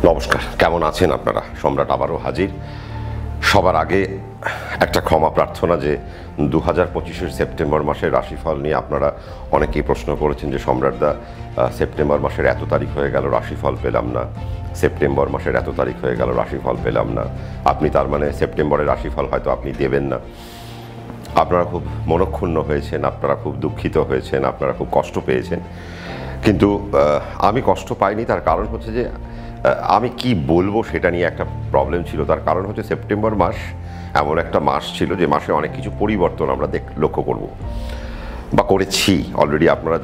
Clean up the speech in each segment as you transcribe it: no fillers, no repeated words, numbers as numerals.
নমস্কার, কেমন আছেন আপনারা? সম্রাট আবারও হাজির। সবার আগে একটা ক্ষমা প্রার্থনা যে 2025-এর সেপ্টেম্বর মাসের রাশিফল নিয়ে আপনারা অনেকেই প্রশ্ন করেছেন যে সম্রাটদা, সেপ্টেম্বর মাসের এত তারিখ হয়ে গেল রাশিফল পেলাম না, সেপ্টেম্বর মাসের এত তারিখ হয়ে গেল রাশিফল পেলাম না, আপনি তার মানে সেপ্টেম্বরের রাশিফল হয়তো আপনি দেবেন না। আপনারা খুব মনক্ষুণ্ণ হয়েছেন, আপনারা খুব দুঃখিত হয়েছেন, আপনারা খুব কষ্ট পেয়েছেন। কিন্তু আমি কষ্ট পাইনি। তার কারণ হচ্ছে যে আমি কি বলবো সেটা নিয়ে একটা প্রবলেম ছিল। তার কারণ হচ্ছে সেপ্টেম্বর মাস এমন একটা মাস ছিল যে মাসে অনেক কিছু পরিবর্তন আমরা লক্ষ্য করব বা করেছি অলরেডি। আপনারা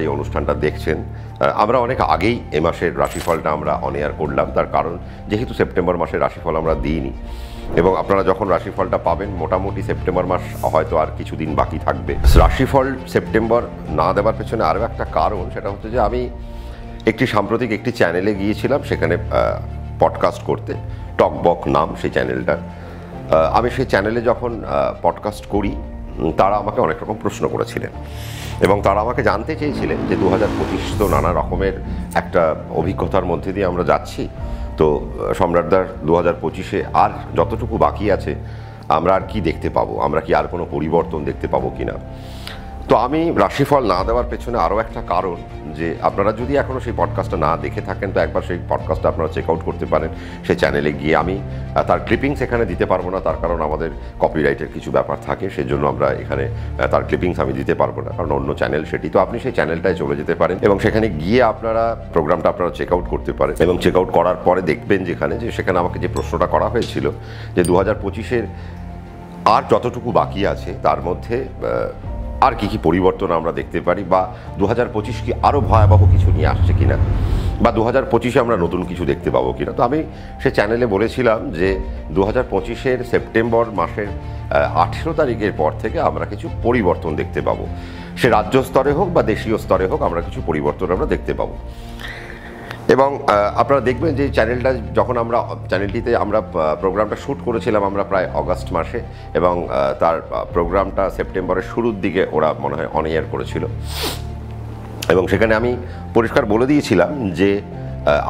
এই অনুষ্ঠানটা দেখছেন, আমরা অনেক আগেই এ মাসের রাশিফলটা আমরা অন এয়ার করলাম। তার কারণ যেহেতু সেপ্টেম্বর মাসের রাশিফল আমরা দিইনি, এবং আপনারা যখন রাশিফলটা পাবেন মোটামুটি সেপ্টেম্বর মাস হয়তো আর কিছুদিন বাকি থাকবে। রাশিফল সেপ্টেম্বর না দেওয়ার পেছনে আরও একটা কারণ, সেটা হচ্ছে যে আমি সাম্প্রতিক একটি চ্যানেলে গিয়েছিলাম, সেখানে পডকাস্ট করতে। টকবক নাম সেই চ্যানেলটার। আমি সেই চ্যানেলে যখন পডকাস্ট করি, তারা আমাকে অনেক রকম প্রশ্ন করেছিলেন এবং তারা আমাকে জানতে চেয়েছিলেন যে 2025 তো নানা রকমের একটা অভিজ্ঞতার মধ্যে দিয়ে আমরা যাচ্ছি, তো সম্রাটদার 2025-এ আর যতটুকু বাকি আছে আমরা আর কি দেখতে পাবো, আমরা কি আর কোনো পরিবর্তন দেখতে পাবো কি না। তো আমি রাশিফল না দেওয়ার পেছনে আরও একটা কারণ, যে আপনারা যদি এখনও সেই পডকাস্টটা না দেখে থাকেন তো একবার সেই পডকাস্টটা আপনারা চেক আউট করতে পারেন সেই চ্যানেলে গিয়ে। আমি তার ক্লিপিংস এখানে দিতে পারবো না, তার কারণ আমাদের কপিরাইটের কিছু ব্যাপার থাকে, সেজন্য আমরা এখানে তার ক্লিপিংস আমি দিতে পারবো না, কারণ অন্য চ্যানেল সেটি। তো আপনি সেই চ্যানেলটায় চলে যেতে পারেন এবং সেখানে গিয়ে আপনারা প্রোগ্রামটা চেক আউট করতে পারেন। এবং চেক আউট করার পরে দেখবেন যে সেখানে আমাকে যে প্রশ্নটা করা হয়েছিল যে 2025-এর আর যতটুকু বাকি আছে তার মধ্যে আর কি কি পরিবর্তন আমরা দেখতে পারি, বা 2025 কি আরও ভয়াবহ কিছু নিয়ে আসছে কিনা, বা 2025-এ আমরা নতুন কিছু দেখতে পাবো কিনা। তো আমি সে চ্যানেলে বলেছিলাম যে 2025-এর সেপ্টেম্বর মাসের 18 তারিখের পর থেকে আমরা কিছু পরিবর্তন দেখতে পাবো। সে রাজ্য স্তরে হোক বা দেশীয় স্তরে হোক, আমরা কিছু পরিবর্তন আমরা দেখতে পাবো। এবং আপনারা দেখবেন যে চ্যানেলটিতে আমরা প্রোগ্রামটা শ্যুট করেছিলাম আমরা প্রায় অগাস্ট মাসে, এবং তার প্রোগ্রামটা সেপ্টেম্বরের শুরুর দিকে ওরা মনে হয় অন এয়ার করেছিল। এবং সেখানে আমি পরিষ্কার বলে দিয়েছিলাম যে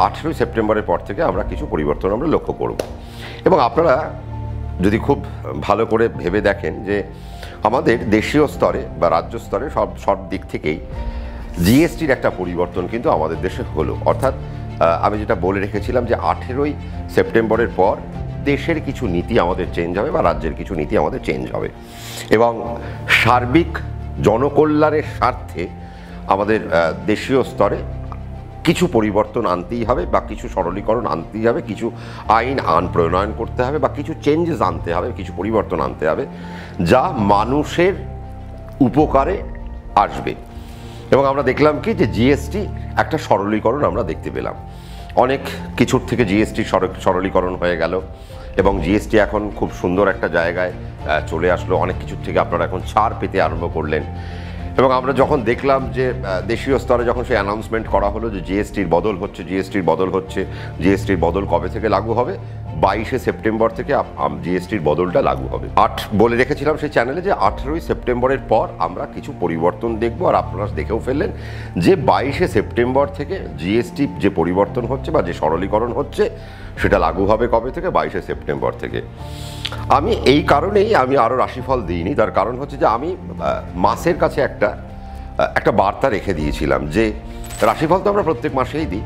18 সেপ্টেম্বরের পর থেকে আমরা কিছু পরিবর্তন আমরা লক্ষ্য করব। এবং আপনারা যদি খুব ভালো করে ভেবে দেখেন যে আমাদের দেশীয় স্তরে বা রাজ্য স্তরে সব দিক থেকেই জিএসটির একটা পরিবর্তন কিন্তু আমাদের দেশে হলো। অর্থাৎ আমি যেটা বলে রেখেছিলাম যে 18 সেপ্টেম্বরের পর দেশের কিছু নীতি আমাদের চেঞ্জ হবে বা রাজ্যের কিছু নীতি আমাদের চেঞ্জ হবে, এবং সার্বিক জনকল্যাণের স্বার্থে আমাদের দেশীয় স্তরে কিছু পরিবর্তন আনতেই হবে, বা কিছু সরলীকরণ আনতেই হবে, কিছু আইন প্রণয়ন করতে হবে, বা কিছু চেঞ্জেস আনতে হবে, কিছু পরিবর্তন আনতে হবে যা মানুষের উপকারে আসবে। এবং আমরা দেখলাম কি যে জিএসটি একটা সরলীকরণ আমরা দেখতে পেলাম। অনেক কিছুর থেকে জিএসটি সরলীকরণ হয়ে গেল, এবং জিএসটি এখন খুব সুন্দর একটা জায়গায় চলে আসলো। অনেক কিছুর থেকে আপনারা এখন ছাড় পেতে আরম্ভ করলেন। এবং আমরা যখন দেখলাম যে দেশীয় স্তরে যখন সেই অ্যানাউন্সমেন্ট করা হলো যে জিএসটির বদল কবে থেকে লাগু হবে, 22 সেপ্টেম্বর থেকে জিএসটির বদলটা লাগু হবে। বলে রেখেছিলাম সেই চ্যানেলে যে 18 সেপ্টেম্বরের পর আমরা কিছু পরিবর্তন দেখব, আর আপনারা দেখেও ফেললেন যে 22 সেপ্টেম্বর থেকে জিএসটি যে পরিবর্তন হচ্ছে বা যে সরলীকরণ হচ্ছে সেটা লাগু হবে কবে থেকে? 22 সেপ্টেম্বর থেকে। আমি এই কারণেই আমি আরও রাশিফল দিইনি। তার কারণ হচ্ছে যে আমি মাসের কাছে একটা বার্তা রেখে দিয়েছিলাম যে রাশিফল তো আমরা প্রত্যেক মাসেই দিই,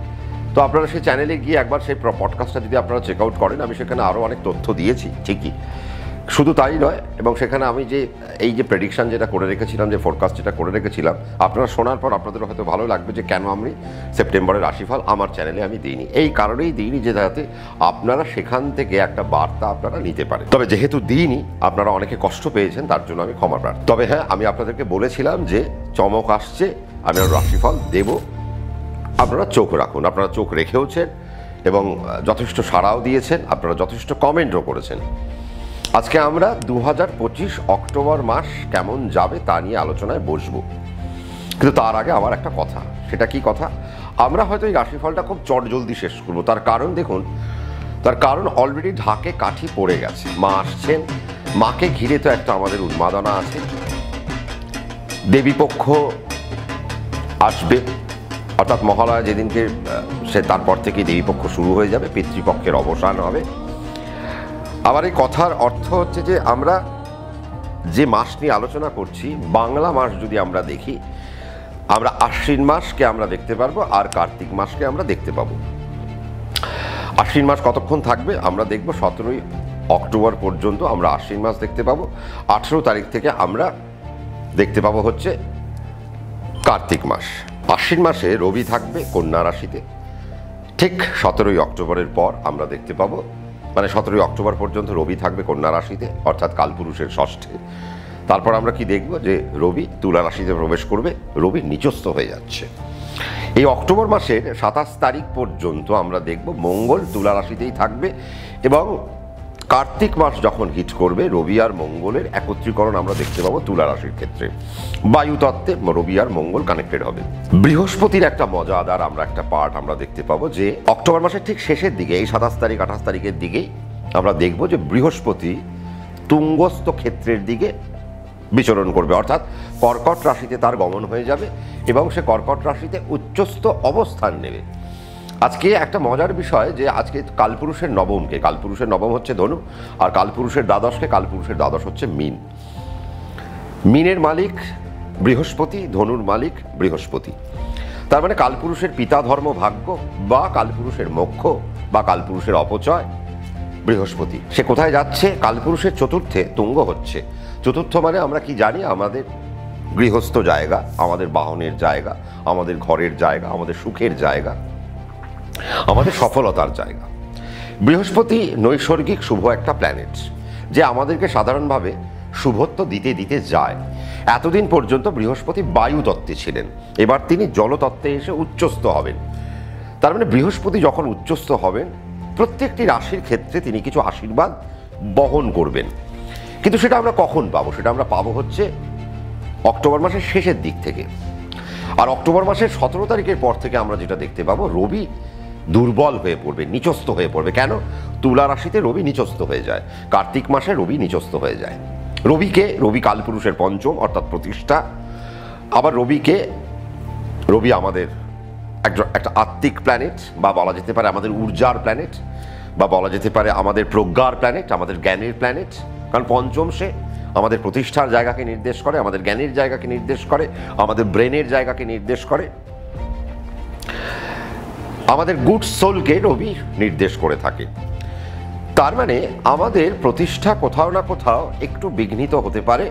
তো আপনারা সেই চ্যানেলে গিয়ে একবার সেই পডকাস্টটা যদি আপনারা চেক আউট করেন, আমি সেখানে আরও অনেক তথ্য দিয়েছি ঠিকই, শুধু তাই নয়। এবং সেখানে আমি এই যে প্রেডিকশান যেটা করে রেখেছিলাম, যে ফোরকাস্ট যেটা করে রেখেছিলাম, আপনারা শোনার পর আপনাদের হয়তো ভালো লাগবে যে কেন আমি সেপ্টেম্বরের রাশিফল আমার চ্যানেলে আমি দিইনি। এই কারণেই দিইনি যে যাতে আপনারা সেখান থেকে একটা বার্তা আপনারা নিতে পারেন। তবে যেহেতু দিইনি, আপনারা অনেকে কষ্ট পেয়েছেন, তার জন্য আমি ক্ষমা প্রার্থী। তবে হ্যাঁ, আমি আপনাদেরকে বলেছিলাম যে চমক আসছে, আমি রাশিফল দেব, আপনারা চোখ রাখুন। আপনারা চোখ রেখেওছেন এবং যথেষ্ট সাড়াও দিয়েছেন, আপনারা যথেষ্ট কমেন্টও করেছেন। আজকে আমরা 2025 অক্টোবর মাস কেমন যাবে তা নিয়ে আলোচনায় বসবো। কিন্তু তার আগে আমার একটা কথা, সেটা কি কথা? আমরা হয়তো এই রাশিফলটা খুব চটজলদি শেষ করবো। তার কারণ অলরেডি ঢাকে কাঠি পড়ে গেছে। মা আসছেন, মাকে ঘিরে তো একটা আমাদের উন্মাদনা আছে। দেবীপক্ষ আসবে, অর্থাৎ মহালয়া যেদিনকে সে তারপর থেকে দেবীপক্ষ শুরু হয়ে যাবে, পিতৃপক্ষের অবসান হবে। আবার এই কথার অর্থ হচ্ছে যে আমরা যে মাস নিয়ে আলোচনা করছি, বাংলা মাস যদি আমরা দেখি, আমরা আশ্বিন মাসকে আমরা দেখতে পারবো আর কার্তিক মাসকে আমরা দেখতে পাবো। আশ্বিন মাস কতক্ষণ থাকবে আমরা দেখব, 17ই অক্টোবর পর্যন্ত আমরা আশ্বিন মাস দেখতে পাবো। 18 তারিখ থেকে আমরা দেখতে পাবো হচ্ছে কার্তিক মাস। আশ্বিন মাসে রবি থাকবে কন্যা রাশিতে, ঠিক 17ই অক্টোবরের পর আমরা দেখতে পাবো, মানে 17ই অক্টোবর পর্যন্ত রবি থাকবে কন্যা রাশিতে, অর্থাৎ কালপুরুষের ষষ্ঠে। তারপর আমরা কি দেখব, যে রবি তুলা রাশিতে প্রবেশ করবে, রবি নিচস্থ হয়ে যাচ্ছে। এই অক্টোবর মাসের 27 তারিখ পর্যন্ত আমরা দেখব মঙ্গল তুলা রাশিতেই থাকবে, এবং কার্তিক মাস যখন হিট করবে রবি আর মঙ্গলের একত্রীকরণ আমরা দেখতে পাবো তুলা রাশির ক্ষেত্রে। বায়ুতত্ত্বে রবি আর মঙ্গল কানেক্টেড হবে। বৃহস্পতির একটা মজাদার আমরা একটা পার্ট আমরা দেখতে পাবো, যে অক্টোবর মাসের ঠিক শেষের দিকে, এই 27 তারিখ 28 তারিখের দিকেই আমরা দেখব যে বৃহস্পতি তুঙ্গস্থ ক্ষেত্রের দিকে বিচরণ করবে, অর্থাৎ কর্কট রাশিতে তার গমন হয়ে যাবে এবং সে কর্কট রাশিতে উচ্চস্থ অবস্থান নেবে। আজকে একটা মজার বিষয় যে আজকে কালপুরুষের নবমকে, কালপুরুষের নবম হচ্ছে ধনু, আর কালপুরুষের দ্বাদশকে, কালপুরুষের দ্বাদশ হচ্ছে মীন। মীনের মালিক বৃহস্পতি, ধনুর মালিক বৃহস্পতি। তার মানে কালপুরুষের পিতা ধর্ম ভাগ্য বা কালপুরুষের মোক্ষ বা কালপুরুষের অপচয় বৃহস্পতি। সে কোথায় যাচ্ছে? কালপুরুষের চতুর্থে তুঙ্গ হচ্ছে। চতুর্থ মানে আমরা কি জানি, আমাদের গৃহস্থ জায়গা, আমাদের বাহনের জায়গা, আমাদের ঘরের জায়গা, আমাদের সুখের জায়গা, আমাদের সফলতার জায়গা। বৃহস্পতি নৈসর্গিক শুভ একটা প্ল্যানেট, যে আমাদেরকে সাধারণভাবে শুভত্ব দিতে দিতে যায়। এতদিন পর্যন্ত বৃহস্পতি বায়ু তত্ত্বে ছিলেন, এবার তিনি জলতত্ত্বে এসে উচ্চস্থ হবেন। তার মানে বৃহস্পতি যখন উচ্চস্থ হবেন, প্রত্যেকটি রাশির ক্ষেত্রে তিনি কিছু আশীর্বাদ বহন করবেন। কিন্তু সেটা আমরা কখন পাবো? সেটা আমরা পাবো হচ্ছে অক্টোবর মাসের শেষের দিক থেকে। আর অক্টোবর মাসের 17 তারিখের পর থেকে আমরা যেটা দেখতে পাবো, রবি দুর্বল হয়ে পড়বে, নিচস্থ হয়ে পড়বে। কেন? তুলা রাশিতে রবি নিচস্থ হয়ে যায়, কার্তিক মাসে রবি নিচস্থ হয়ে যায়। রবি কালপুরুষের পঞ্চম অর্থাৎ প্রতিষ্ঠা। আবার রবি আমাদের একটা আত্মিক প্ল্যানেট, বা বলা যেতে পারে আমাদের ঊর্জার প্ল্যানেট, বা বলা যেতে পারে আমাদের প্রজ্ঞার প্ল্যানেট, আমাদের জ্ঞানের প্ল্যানেট। কারণ পঞ্চম সে আমাদের প্রতিষ্ঠার জায়গাকে নির্দেশ করে, আমাদের জ্ঞানের জায়গাকে নির্দেশ করে, আমাদের ব্রেনের জায়গাকে নির্দেশ করে, আমাদের গুড সোলকে রবি নির্দেশ করে থাকে। তার মানে আমাদের প্রতিষ্ঠা কোথাও না কোথাও একটু বিঘ্নিত হতে পারে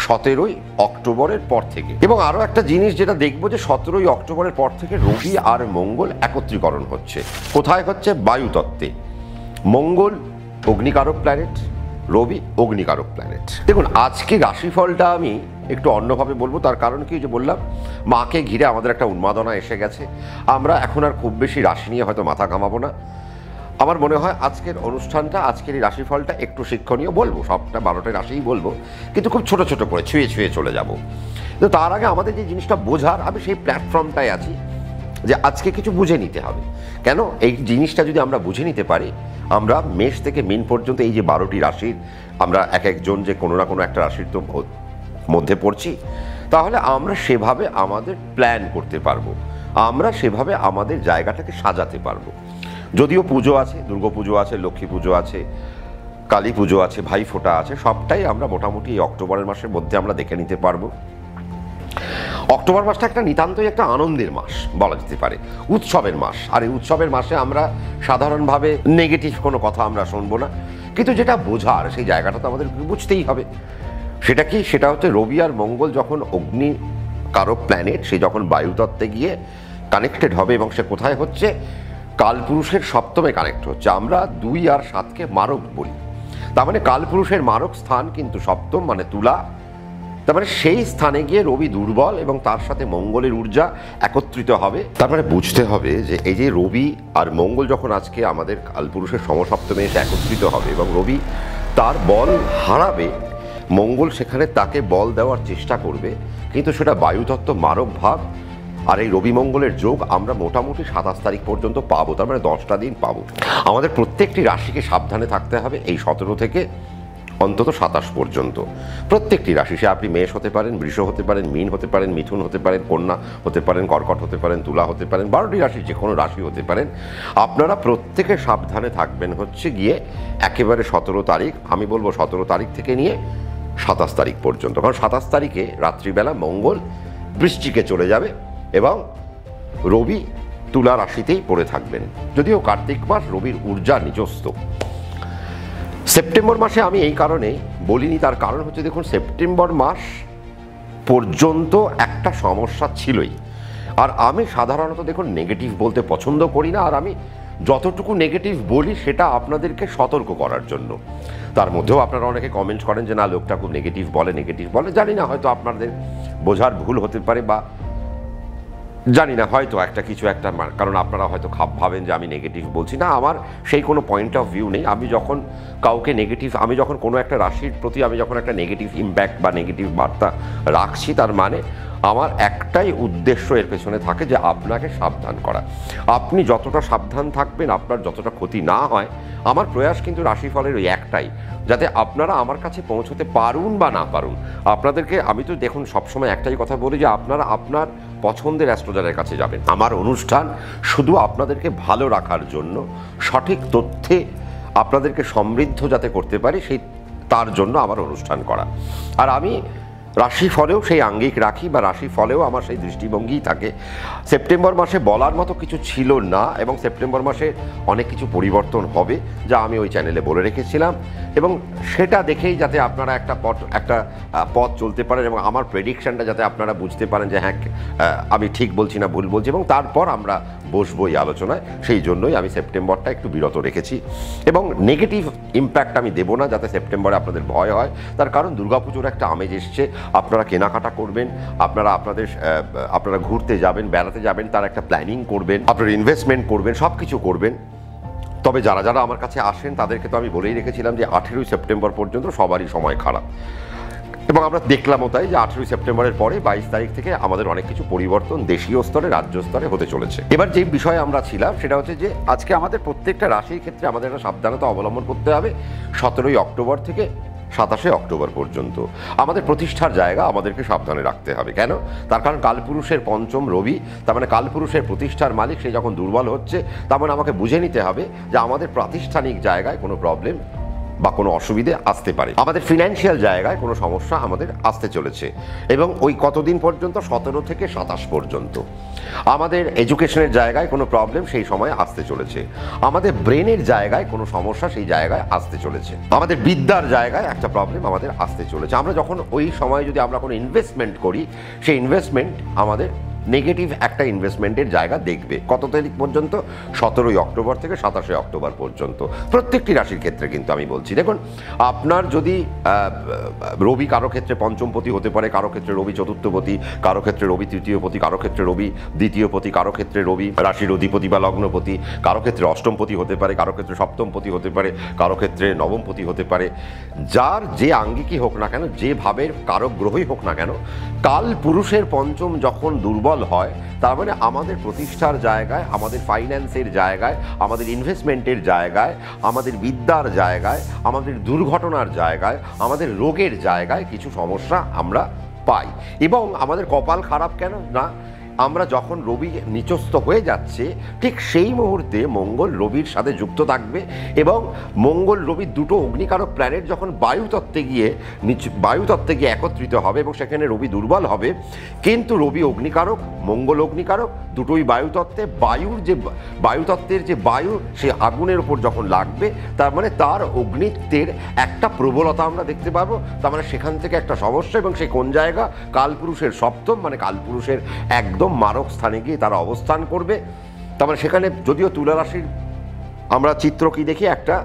17ই অক্টোবরের পর থেকে। এবং আরও একটা জিনিস যেটা দেখবো, যে 17ই অক্টোবরের পর থেকে রবি আর মঙ্গল একত্রীকরণ হচ্ছে। কোথায় হচ্ছে? বায়ুতত্ত্বে। মঙ্গল অগ্নিকারক প্ল্যানেট, রবি অগ্নিকারক প্ল্যানেট। দেখুন, আজকে রাশিফলটা আমি একটু অন্যভাবে বলবো। তার কারণ কি, যে বললাম মাকে ঘিরে আমাদের একটা উন্মাদনা এসে গেছে। আমরা এখন আর খুব বেশি রাশি নিয়ে হয়তো মাথা ঘামাবো না। আমার মনে হয় আজকের অনুষ্ঠানটা, আজকের এই রাশিফলটা একটু শিক্ষণীয় বলবো, সবটা 12টা রাশিই বলবো, কিন্তু খুব ছোট ছোট করে ছুঁয়ে ছুঁয়ে চলে যাব। কিন্তু তার আগে আমাদের যে জিনিসটা বোঝার, আমি সেই প্ল্যাটফর্মটায় আছি যে আজকে কিছু বুঝে নিতে হবে। কেন? এই জিনিসটা যদি আমরা বুঝে নিতে পারি, আমরা মেষ থেকে মীন পর্যন্ত এই যে 12টি রাশির আমরা এক একজন যে কোনো না কোনো একটা রাশির তো মধ্যে পড়ছি, তাহলে আমরা সেভাবে আমাদের প্ল্যান করতে পারবো, আমরা সেভাবে আমাদের জায়গাটাকে সাজাতে পারবো। যদিও পুজো আছে, দুর্গাপুজো আছে, লক্ষ্মী পুজো আছে, কালী পুজো আছে, ভাইফোঁটা আছে, সবটাই আমরা মোটামুটি এই অক্টোবরের মাসের মধ্যে আমরা দেখে নিতে পারবো। অক্টোবর মাসটা একটা নিতান্তই একটা আনন্দের মাস বলা যেতে পারে, উৎসবের মাস। আর এই উৎসবের মাসে আমরা সাধারণভাবে নেগেটিভ কোনো কথা আমরা শুনবো না, কিন্তু যেটা বোঝার সেই জায়গাটা তো আমাদের বুঝতেই হবে। সেটা কি? সেটা হচ্ছে রবি আর মঙ্গল যখন অগ্নি কারক প্ল্যানেট, সে যখন বায়ুতত্ত্বে গিয়ে কানেক্টেড হবে, এবং সে কোথায় হচ্ছে? কালপুরুষের সপ্তমে কানেক্ট হচ্ছে। আমরা 2 আর 7কে মারক বলি, তার মানে কালপুরুষের মারক স্থান কিন্তু সপ্তম, মানে তুলা। তার মানে সেই স্থানে গিয়ে রবি দুর্বল এবং তার সাথে মঙ্গলের ঊর্জা একত্রিত হবে। তার মানে বুঝতে হবে যে এই যে রবি আর মঙ্গল যখন আজকে আমাদের কালপুরুষের সমসপ্তমে এসে একত্রিত হবে এবং রবি তার বল হারাবে, মঙ্গল সেখানে তাকে বল দেওয়ার চেষ্টা করবে, কিন্তু সেটা বায়ুতত্ত্ব মারক ভাব। আর এই রবি মঙ্গলের যোগ আমরা মোটামুটি 27 তারিখ পর্যন্ত পাবো, তার মানে 10টা দিন পাবো। আমাদের প্রত্যেকটি রাশিকে সাবধানে থাকতে হবে এই 17 থেকে অন্তত 27 পর্যন্ত প্রত্যেকটি রাশি, সে আপনি মেষ হতে পারেন, বৃষ হতে পারেন, মীন হতে পারেন, মিথুন হতে পারেন, কন্যা হতে পারেন, কর্কট হতে পারেন, তুলা হতে পারেন, 12টি রাশি যে কোনো রাশি হতে পারেন। আপনারা প্রত্যেকে সাবধানে থাকবেন হচ্ছে গিয়ে একেবারে 17 তারিখ, আমি বলবো 17 তারিখ থেকে নিয়ে 27 তারিখ পর্যন্ত। কারণ 27 তারিখে রাত্রিবেলা মঙ্গল বৃশ্চিকে চলে যাবে এবং রবি তুলা রাশিতেই পড়ে থাকবেন। যদিও কার্তিক মাস রবির ঊর্জা নিজস্ব। সেপ্টেম্বর মাসে আমি এই কারণে বলিনি, তার কারণ হচ্ছে দেখুন সেপ্টেম্বর মাস পর্যন্ত একটা সমস্যা ছিলই। আর আমি সাধারণত দেখুন নেগেটিভ বলতে পছন্দ করি না, আর আমি যতটুকু নেগেটিভ বলি সেটা আপনাদেরকে সতর্ক করার জন্য। তার মধ্যেও আপনারা অনেকে কমেন্ট করেন যে না লোকটা খুব নেগেটিভ বলে, জানি না, হয়তো আপনাদের বোঝার ভুল হতে পারে, বা জানি না, হয়তো কিছু একটা কারণ আপনারা হয়তো ভাবেন যে আমি নেগেটিভ বলছি না। আমার সেই কোনো পয়েন্ট অফ ভিউ নেই। আমি যখন কাউকে নেগেটিভ, আমি যখন কোনো একটা রাশির প্রতি আমি যখন একটা নেগেটিভ ইম্প্যাক্ট বা নেগেটিভ বার্তা রাখছি, তার মানে আমার একটাই উদ্দেশ্য এর পেছনে থাকে যে আপনাকে সাবধান করা। আপনি যতটা সাবধান থাকবেন, আপনার যতটা ক্ষতি না হয়। আমার প্রয়াস কিন্তু রাশিফলের ওই একটাই, যাতে আপনারা আমার কাছে পৌঁছতে পারুন বা না পারুন। আপনাদেরকে আমি তো দেখুন সবসময় একটাই কথা বলি যে আপনারা আপনার পছন্দের অ্যাস্ট্রোলজারের কাছে যাবেন। আমার অনুষ্ঠান শুধু আপনাদেরকে ভালো রাখার জন্য, সঠিক তথ্যে আপনাদেরকে সমৃদ্ধ যাতে করতে পারি তার জন্য আমার অনুষ্ঠান করা। আর আমি রাশিফলেও সেই আঙ্গিক রাখি, বা রাশিফলেও আমার সেই দৃষ্টিভঙ্গিই থাকে। সেপ্টেম্বর মাসে বলার মতো কিছু ছিল না, এবং সেপ্টেম্বর মাসে অনেক কিছু পরিবর্তন হবে যা আমি ওই চ্যানেলে বলে রেখেছিলাম, এবং সেটা দেখেই যাতে আপনারা একটা পথ চলতে পারেন, এবং আমার প্রেডিকশনটা যাতে আপনারা বুঝতে পারেন যে হ্যাঁ আমি ঠিক বলছি না ভুল বলছি, এবং তারপর আমরা বসবো এই আলোচনায়। সেই জন্যই আমি সেপ্টেম্বরটা একটু বিরত রেখেছি, এবং নেগেটিভ ইম্প্যাক্ট আমি দেবো না যাতে সেপ্টেম্বরে আপনাদের ভয় হয়। তার কারণ দুর্গাপুজোর একটা আমেজ এসছে, আপনারা কেনাকাটা করবেন, আপনারা ঘুরতে যাবেন, বেড়াতে যাবেন, তার একটা প্ল্যানিং করবেন, আপনারা ইনভেস্টমেন্ট করবেন, সব কিছু করবেন। তবে যারা যারা আমার কাছে আসেন তাদেরকে তো আমি বলেই রেখেছিলাম যে 18ই সেপ্টেম্বর পর্যন্ত সবারই সময় খারাপ, এবং আমরা দেখলামও তাই যে 18ই সেপ্টেম্বরের পরে 22 তারিখ থেকে আমাদের অনেক কিছু পরিবর্তন দেশীয় স্তরে, রাজ্য স্তরে হতে চলেছে। এবার যে বিষয়ে আমরা ছিলাম সেটা হচ্ছে যে আজকে আমাদের প্রত্যেকটা রাশির ক্ষেত্রে আমাদের একটা সাবধানতা অবলম্বন করতে হবে। 17ই অক্টোবর থেকে 27শে অক্টোবর পর্যন্ত আমাদের প্রতিষ্ঠার জায়গা আমাদেরকে সাবধানে রাখতে হবে। কেন? তার কারণ কালপুরুষের পঞ্চম রবি, তার মানে কালপুরুষের প্রতিষ্ঠার মালিক, সে যখন দুর্বল হচ্ছে, তার মানে আমাকে বুঝে নিতে হবে যে আমাদের প্রাতিষ্ঠানিক জায়গায় কোনো প্রবলেম বা কোনো অসুবিধে আসতে পারে, আমাদের ফিনান্সিয়াল জায়গায় কোনো সমস্যা আমাদের আসতে চলেছে। এবং ওই কতদিন পর্যন্ত? 17 থেকে 27 পর্যন্ত আমাদের এডুকেশনের জায়গায় কোনো প্রবলেম সেই সময় আসতে চলেছে, আমাদের ব্রেনের জায়গায় কোনো সমস্যা সেই জায়গায় আসতে চলেছে, আমাদের বিদ্যার জায়গায় একটা প্রবলেম আমাদের আসতে চলেছে। আমরা যখন ওই সময় যদি আমরা কোনো ইনভেস্টমেন্ট করি, সেই ইনভেস্টমেন্ট আমাদের নেগেটিভ একটা ইনভেস্টমেন্টের জায়গা দেখবে। কত তারিখ পর্যন্ত? 17ই অক্টোবর থেকে 27শে অক্টোবর পর্যন্ত প্রত্যেকটি রাশির ক্ষেত্রে কিন্তু আমি বলছি। দেখুন, আপনার যদি রবি কারো ক্ষেত্রে পঞ্চমপতি হতে পারে, কারো ক্ষেত্রে রবি চতুর্থপতি, কারো ক্ষেত্রে রবি তৃতীয়পতি, কারো ক্ষেত্রে রবি দ্বিতীয়পতি, কারো ক্ষেত্রে রবি রাশির অধিপতি বা লগ্নপতি, কারো ক্ষেত্রে অষ্টমপতি হতে পারে, কারো ক্ষেত্রে সপ্তমপতি হতে পারে, কারো ক্ষেত্রে নবমপতি হতে পারে। যার যে আঙ্গিকই হোক না কেন, যে ভাবের কারক গ্রহই হোক না কেন, কাল পুরুষের পঞ্চম যখন দুর্বল হয়, তার মানে আমাদের প্রতিষ্ঠার জায়গায়, আমাদের ফাইন্যান্সের জায়গায়, আমাদের ইনভেস্টমেন্টের জায়গায়, আমাদের বিদ্যার জায়গায়, আমাদের দুর্ঘটনার জায়গায়, আমাদের রোগের জায়গায় কিছু সমস্যা আমরা পাই। এবং আমাদের কপাল খারাপ কেন না, আমরা যখন রবি নিচস্থ হয়ে যাচ্ছে ঠিক সেই মুহূর্তে মঙ্গল রবির সাথে যুক্ত থাকবে, এবং মঙ্গল রবি দুটো অগ্নিকারক প্ল্যানেট যখন বায়ুতত্ত্বে গিয়ে একত্রিত হবে, এবং সেখানে রবি দুর্বল হবে। কিন্তু রবি অগ্নিকারক, মঙ্গল অগ্নিকারক, দুটোই বায়ুতত্ত্বে। বায়ুতত্ত্বের যে বায়ু, সে আগুনের ওপর যখন লাগবে, তার মানে তার অগ্নিত্বের একটা প্রবলতা আমরা দেখতে পাবো। তার মানে সেখান থেকে একটা সমস্যা, এবং সে কোন জায়গা? কালপুরুষের সপ্তম, মানে কালপুরুষের একদম মারক স্থানে গিয়ে তারা অবস্থান করবে। তার মানে সেখানে যদিও তুলা রাশির আমরা চিত্র কি দেখি একটা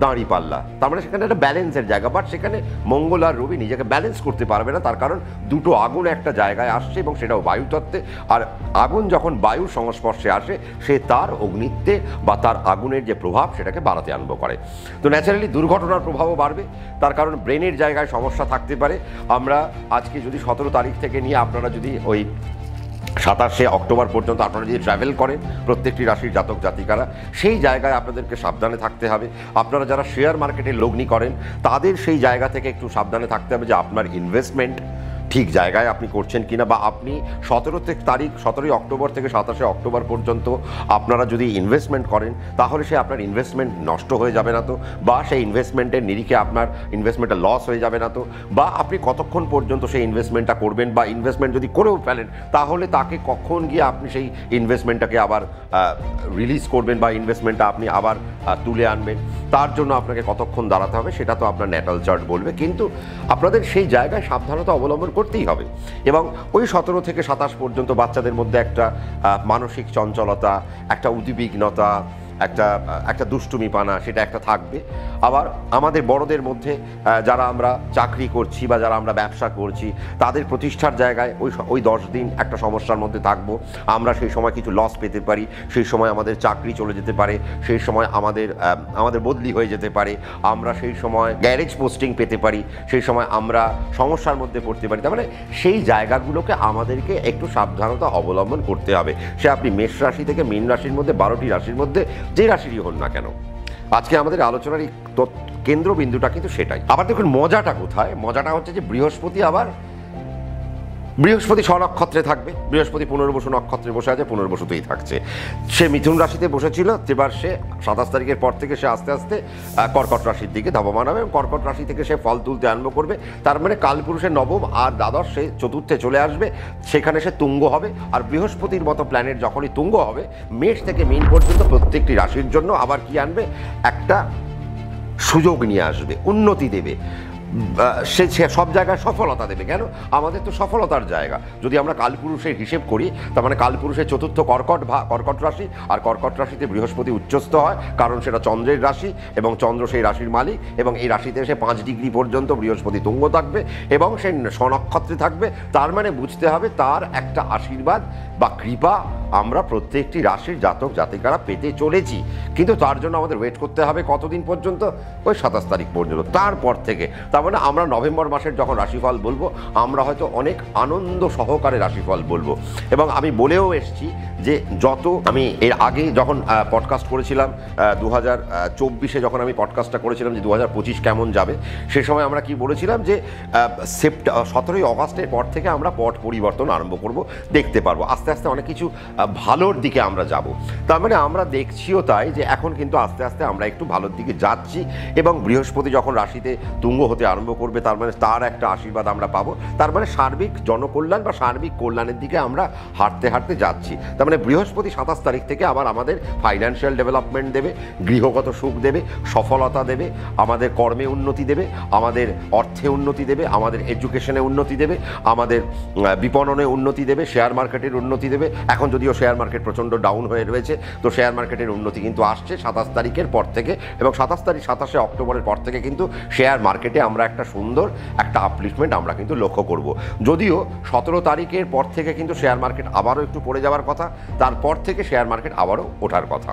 দাঁড়ি পাল্লা, তার মানে সেখানে একটা ব্যালেন্সের জায়গা, বাট সেখানে মঙ্গল আর রবি নিজেকে ব্যালেন্স করতে পারবে না। তার কারণ দুটো আগুন একটা জায়গায় আসছে, এবং সেটাও বায়ুতত্ত্বে। আর আগুন যখন বায়ুর সংস্পর্শে আসে, সে তার অগ্নিত্বে বা তার আগুনের যে প্রভাব সেটাকে বাড়াতে আরম্ভ করে। তো ন্যাচারালি দুর্ঘটনার প্রভাবও বাড়বে, তার কারণ ব্রেনের জায়গায় সমস্যা থাকতে পারে। আমরা আজকে যদি 17 তারিখ থেকে নিয়ে আপনারা যদি ওই 27শে অক্টোবর পর্যন্ত আপনারা যদি ট্রাভেল করেন প্রত্যেকটি রাশির জাতক জাতিকারা, সেই জায়গায় আপনাদেরকে সাবধানে থাকতে হবে। আপনারা যারা শেয়ার মার্কেটে লগ্নি করেন তাদের সেই জায়গা থেকে একটু সাবধানে থাকতে হবে যে আপনার ইনভেস্টমেন্ট ঠিক জায়গায় আপনি করছেন কিনা, বা আপনি 17ই অক্টোবর থেকে 27শে অক্টোবর পর্যন্ত আপনারা যদি ইনভেস্টমেন্ট করেন তাহলে সে আপনার ইনভেস্টমেন্ট নষ্ট হয়ে যাবে না তো, বা সেই ইনভেস্টমেন্টের নিরিখে আপনার ইনভেস্টমেন্টটা লস হয়ে যাবে না তো, বা আপনি কতক্ষণ পর্যন্ত সেই ইনভেস্টমেন্টটা করবেন, বা ইনভেস্টমেন্ট যদি করেও ফেলেন তাহলে তাকে কখন গিয়ে আপনি সেই ইনভেস্টমেন্টটাকে আবার রিলিজ করবেন বা ইনভেস্টমেন্টটা আপনি আবার তুলে আনবেন, তার জন্য আপনাকে কতক্ষণ দাঁড়াতে হবে সেটা তো আপনার ন্যাটাল চার্ট বলবে। কিন্তু আপনাদের সেই জায়গায় সাবধানতা অবলম্বন করতেই হবে। এবং ওই 17 থেকে 27 পর্যন্ত বাচ্চাদের মধ্যে একটা মানসিক চঞ্চলতা, একটা উদ্বিগ্নতা, একটা দুষ্টুমিপানা সেটা একটা থাকবে। আবার আমাদের বড়দের মধ্যে যারা আমরা চাকরি করছি বা যারা আমরা ব্যবসা করছি তাদের প্রতিষ্ঠার জায়গায় ওই 10 দিন একটা সমস্যার মধ্যে থাকবো। আমরা সেই সময় কিছু লস পেতে পারি, সেই সময় আমাদের চাকরি চলে যেতে পারে, সেই সময় আমাদের বদলি হয়ে যেতে পারে, আমরা সেই সময় গ্যারেজ পোস্টিং পেতে পারি, সেই সময় আমরা সমস্যার মধ্যে পড়তে পারি। তার মানে সেই জায়গাগুলোকে আমাদেরকে একটু সাবধানতা অবলম্বন করতে হবে। সে আপনি মেষ রাশি থেকে মীন রাশির মধ্যে 12টি রাশির মধ্যে যে রাশিরই হন না কেন, আজকে আমাদের আলোচনার এই কেন্দ্রবিন্দুটা কিন্তু সেটাই। আবার দেখুন মজাটা কোথায়, মজাটা হচ্ছে যে বৃহস্পতি স্বনক্ষত্রে থাকবে, বৃহস্পতি পুনর্বসু নক্ষত্রে বসে আছে, পুনর্বসুতেই থাকছে। সে মিথুন রাশিতে বসেছিল, এবার সে 27 তারিখের পর থেকে সে আস্তে আস্তে কর্কট রাশির দিকে ধাবমান হবে এবং কর্কট রাশি থেকে সে ফল তুলতে আরম্ভ করবে। তার মানে কালপুরুষের নবম আর দ্বাদশ সে চতুর্থে চলে আসবে, সেখানে সে তুঙ্গ হবে। আর বৃহস্পতির মতো প্ল্যানেট যখনই তুঙ্গ হবে, মেষ থেকে মীন পর্যন্ত প্রত্যেকটি রাশির জন্য আবার কি আনবে, একটা সুযোগ নিয়ে আসবে, উন্নতি দেবে, সে সব জায়গায় সফলতা দেবে। কেন, আমাদের তো সফলতার জায়গা। যদি আমরা কালপুরুষের হিসেব করি তার মানে কালপুরুষের চতুর্থ কর্কট রাশি, আর কর্কট রাশিতে বৃহস্পতি উচ্চস্থ হয় কারণ সেটা চন্দ্রের রাশি এবং চন্দ্র সেই রাশির মালিক, এবং এই রাশিতে এসে 5 ডিগ্রি পর্যন্ত বৃহস্পতি তুঙ্গ থাকবে এবং সে স্বনক্ষত্রে থাকবে। তার মানে বুঝতে হবে তার একটা আশীর্বাদ বা কৃপা আমরা প্রত্যেকটি রাশির জাতক জাতিকারা পেতে চলেছি। কিন্তু তার জন্য আমাদের ওয়েট করতে হবে কতদিন পর্যন্ত, ওই 27 তারিখ পর্যন্ত। তারপর থেকে তার মানে আমরা নভেম্বর মাসের যখন রাশিফল বলবো আমরা হয়তো অনেক আনন্দ সহকারে রাশিফল বলবো। এবং আমি বলেও এসেছি যে আমি এর আগে যখন পডকাস্ট করেছিলাম 2024-এ যখন আমি পডকাস্টটা করেছিলাম যে 2025 কেমন যাবে, সে সময় আমরা কি বলেছিলাম যে 17ই অগাস্টের পর থেকে আমরা পট পরিবর্তন আরম্ভ করব, দেখতে পারবো আস্তে আস্তে অনেক কিছু ভালোর দিকে আমরা যাব। তার মানে আমরা দেখছিও তাই যে এখন কিন্তু আস্তে আস্তে আমরা একটু ভালোর দিকে যাচ্ছি এবং বৃহস্পতি যখন রাশিতে তুঙ্গ হতে আরম্ভ করবে তার মানে তার একটা আশীর্বাদ আমরা পাবো। তার মানে সার্বিক জনকল্যাণ বা সার্বিক কল্যাণের দিকে আমরা হাঁটতে হাঁটতে যাচ্ছি। তার মানে বৃহস্পতি 27 তারিখ থেকে আবার আমাদের ফাইন্যান্সিয়াল ডেভেলপমেন্ট দেবে, গৃহগত সুখ দেবে, সফলতা দেবে, আমাদের কর্মে উন্নতি দেবে, আমাদের অর্থে উন্নতি দেবে, আমাদের এডুকেশনে উন্নতি দেবে, আমাদের বিপণনে উন্নতি দেবে, শেয়ার মার্কেটের উন্নতি দেবে। এখন যদিও শেয়ার মার্কেট প্রচণ্ড ডাউন হয়ে রয়েছে, তো শেয়ার মার্কেটের উন্নতি কিন্তু আসছে 27 তারিখের পর থেকে, এবং 27শে অক্টোবরের পর থেকে কিন্তু শেয়ার মার্কেটে আমরা একটা সুন্দর একটা আপলিফটমেন্ট আমরা কিন্তু লক্ষ্য করব। যদিও 17 তারিখের পর থেকে কিন্তু শেয়ার মার্কেট আবারও একটু পড়ে যাওয়ার কথা, তারপর থেকে শেয়ার মার্কেট আবারও ওঠার কথা।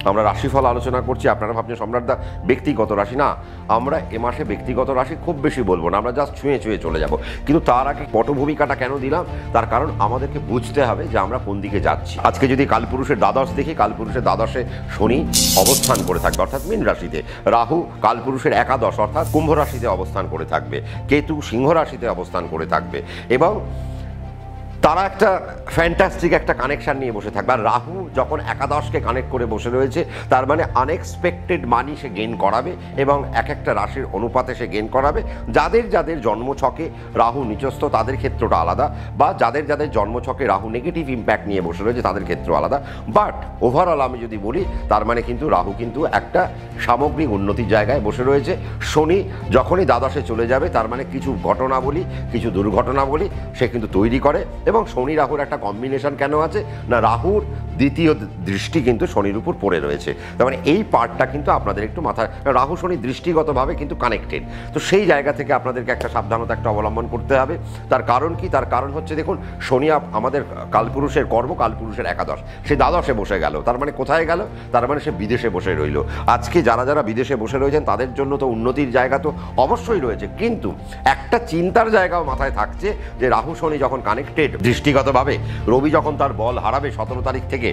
আমরা রাশিফল আলোচনা করছি, আপনারা ভাবছেন সম্রাটদা ব্যক্তিগত রাশি, না আমরা এ মাসে ব্যক্তিগত রাশি খুব বেশি বলবো না, আমরা জাস্ট ছুঁয়ে ছুঁয়ে চলে যাব। কিন্তু তার আগে পটভূমিকাটা কেন দিলাম, তার কারণ আমাদেরকে বুঝতে হবে যে আমরা কোন দিকে যাচ্ছি। আজকে যদি কালপুরুষের দ্বাদশ দেখি, কালপুরুষের দ্বাদশে শনি অবস্থান করে থাকবে অর্থাৎ মীন রাশিতে, রাহু কালপুরুষের একাদশ অর্থাৎ কুম্ভ রাশিতে অবস্থান করে থাকবে, কেতু সিংহ রাশিতে অবস্থান করে থাকবে, এবং তারা একটা ফ্যান্টাস্টিক একটা কানেকশান নিয়ে বসে থাকবে। আর রাহু যখন একাদশকে কানেক্ট করে বসে রয়েছে তার মানে আনএক্সপেক্টেড মানি সে গেইন করাবে এবং এক একটা রাশির অনুপাতে সে গেইন করাবে। যাদের যাদের জন্মছকে রাহু নিচস্থ তাদের ক্ষেত্রটা আলাদা, বা যাদের যাদের জন্মছকে রাহু নেগেটিভ ইম্প্যাক্ট নিয়ে বসে রয়েছে তাদের ক্ষেত্র আলাদা। বাট ওভারঅল আমি যদি বলি তার মানে কিন্তু রাহু কিন্তু একটা সামগ্রিক উন্নতির জায়গায় বসে রয়েছে। শনি যখনই দ্বাদশে চলে যাবে তার মানে কিছু ঘটনাবলী, কিছু দুর্ঘটনাবলী সে কিন্তু তৈরি করে। এবং শনি রাহুর একটা কম্বিনেশন কেন আছে না, রাহুর দ্বিতীয় দৃষ্টি কিন্তু শনির উপর পড়ে রয়েছে। তার মানে এই পার্টটা কিন্তু আপনাদের একটু মাথায়, রাহু শনি দৃষ্টিগতভাবে কিন্তু কানেক্টেড, তো সেই জায়গা থেকে আপনাদেরকে একটা সাবধানতা একটা অবলম্বন করতে হবে। তার কারণ কি? তার কারণ হচ্ছে দেখুন, শনি আমাদের কালপুরুষের কর্ম, কালপুরুষের একাদশ, সে দ্বাদশে বসে গেল। তার মানে কোথায় গেল? তার মানে সে বিদেশে বসে রইল। আজকে যারা যারা বিদেশে বসে রয়েছেন তাদের জন্য তো উন্নতির জায়গা তো অবশ্যই রয়েছে, কিন্তু একটা চিন্তার জায়গাও মাথায় থাকছে যে রাহু শনি যখন কানেক্টেড দৃষ্টিগতভাবে, রবি যখন তার বল হারাবে 17 তারিখ থেকে,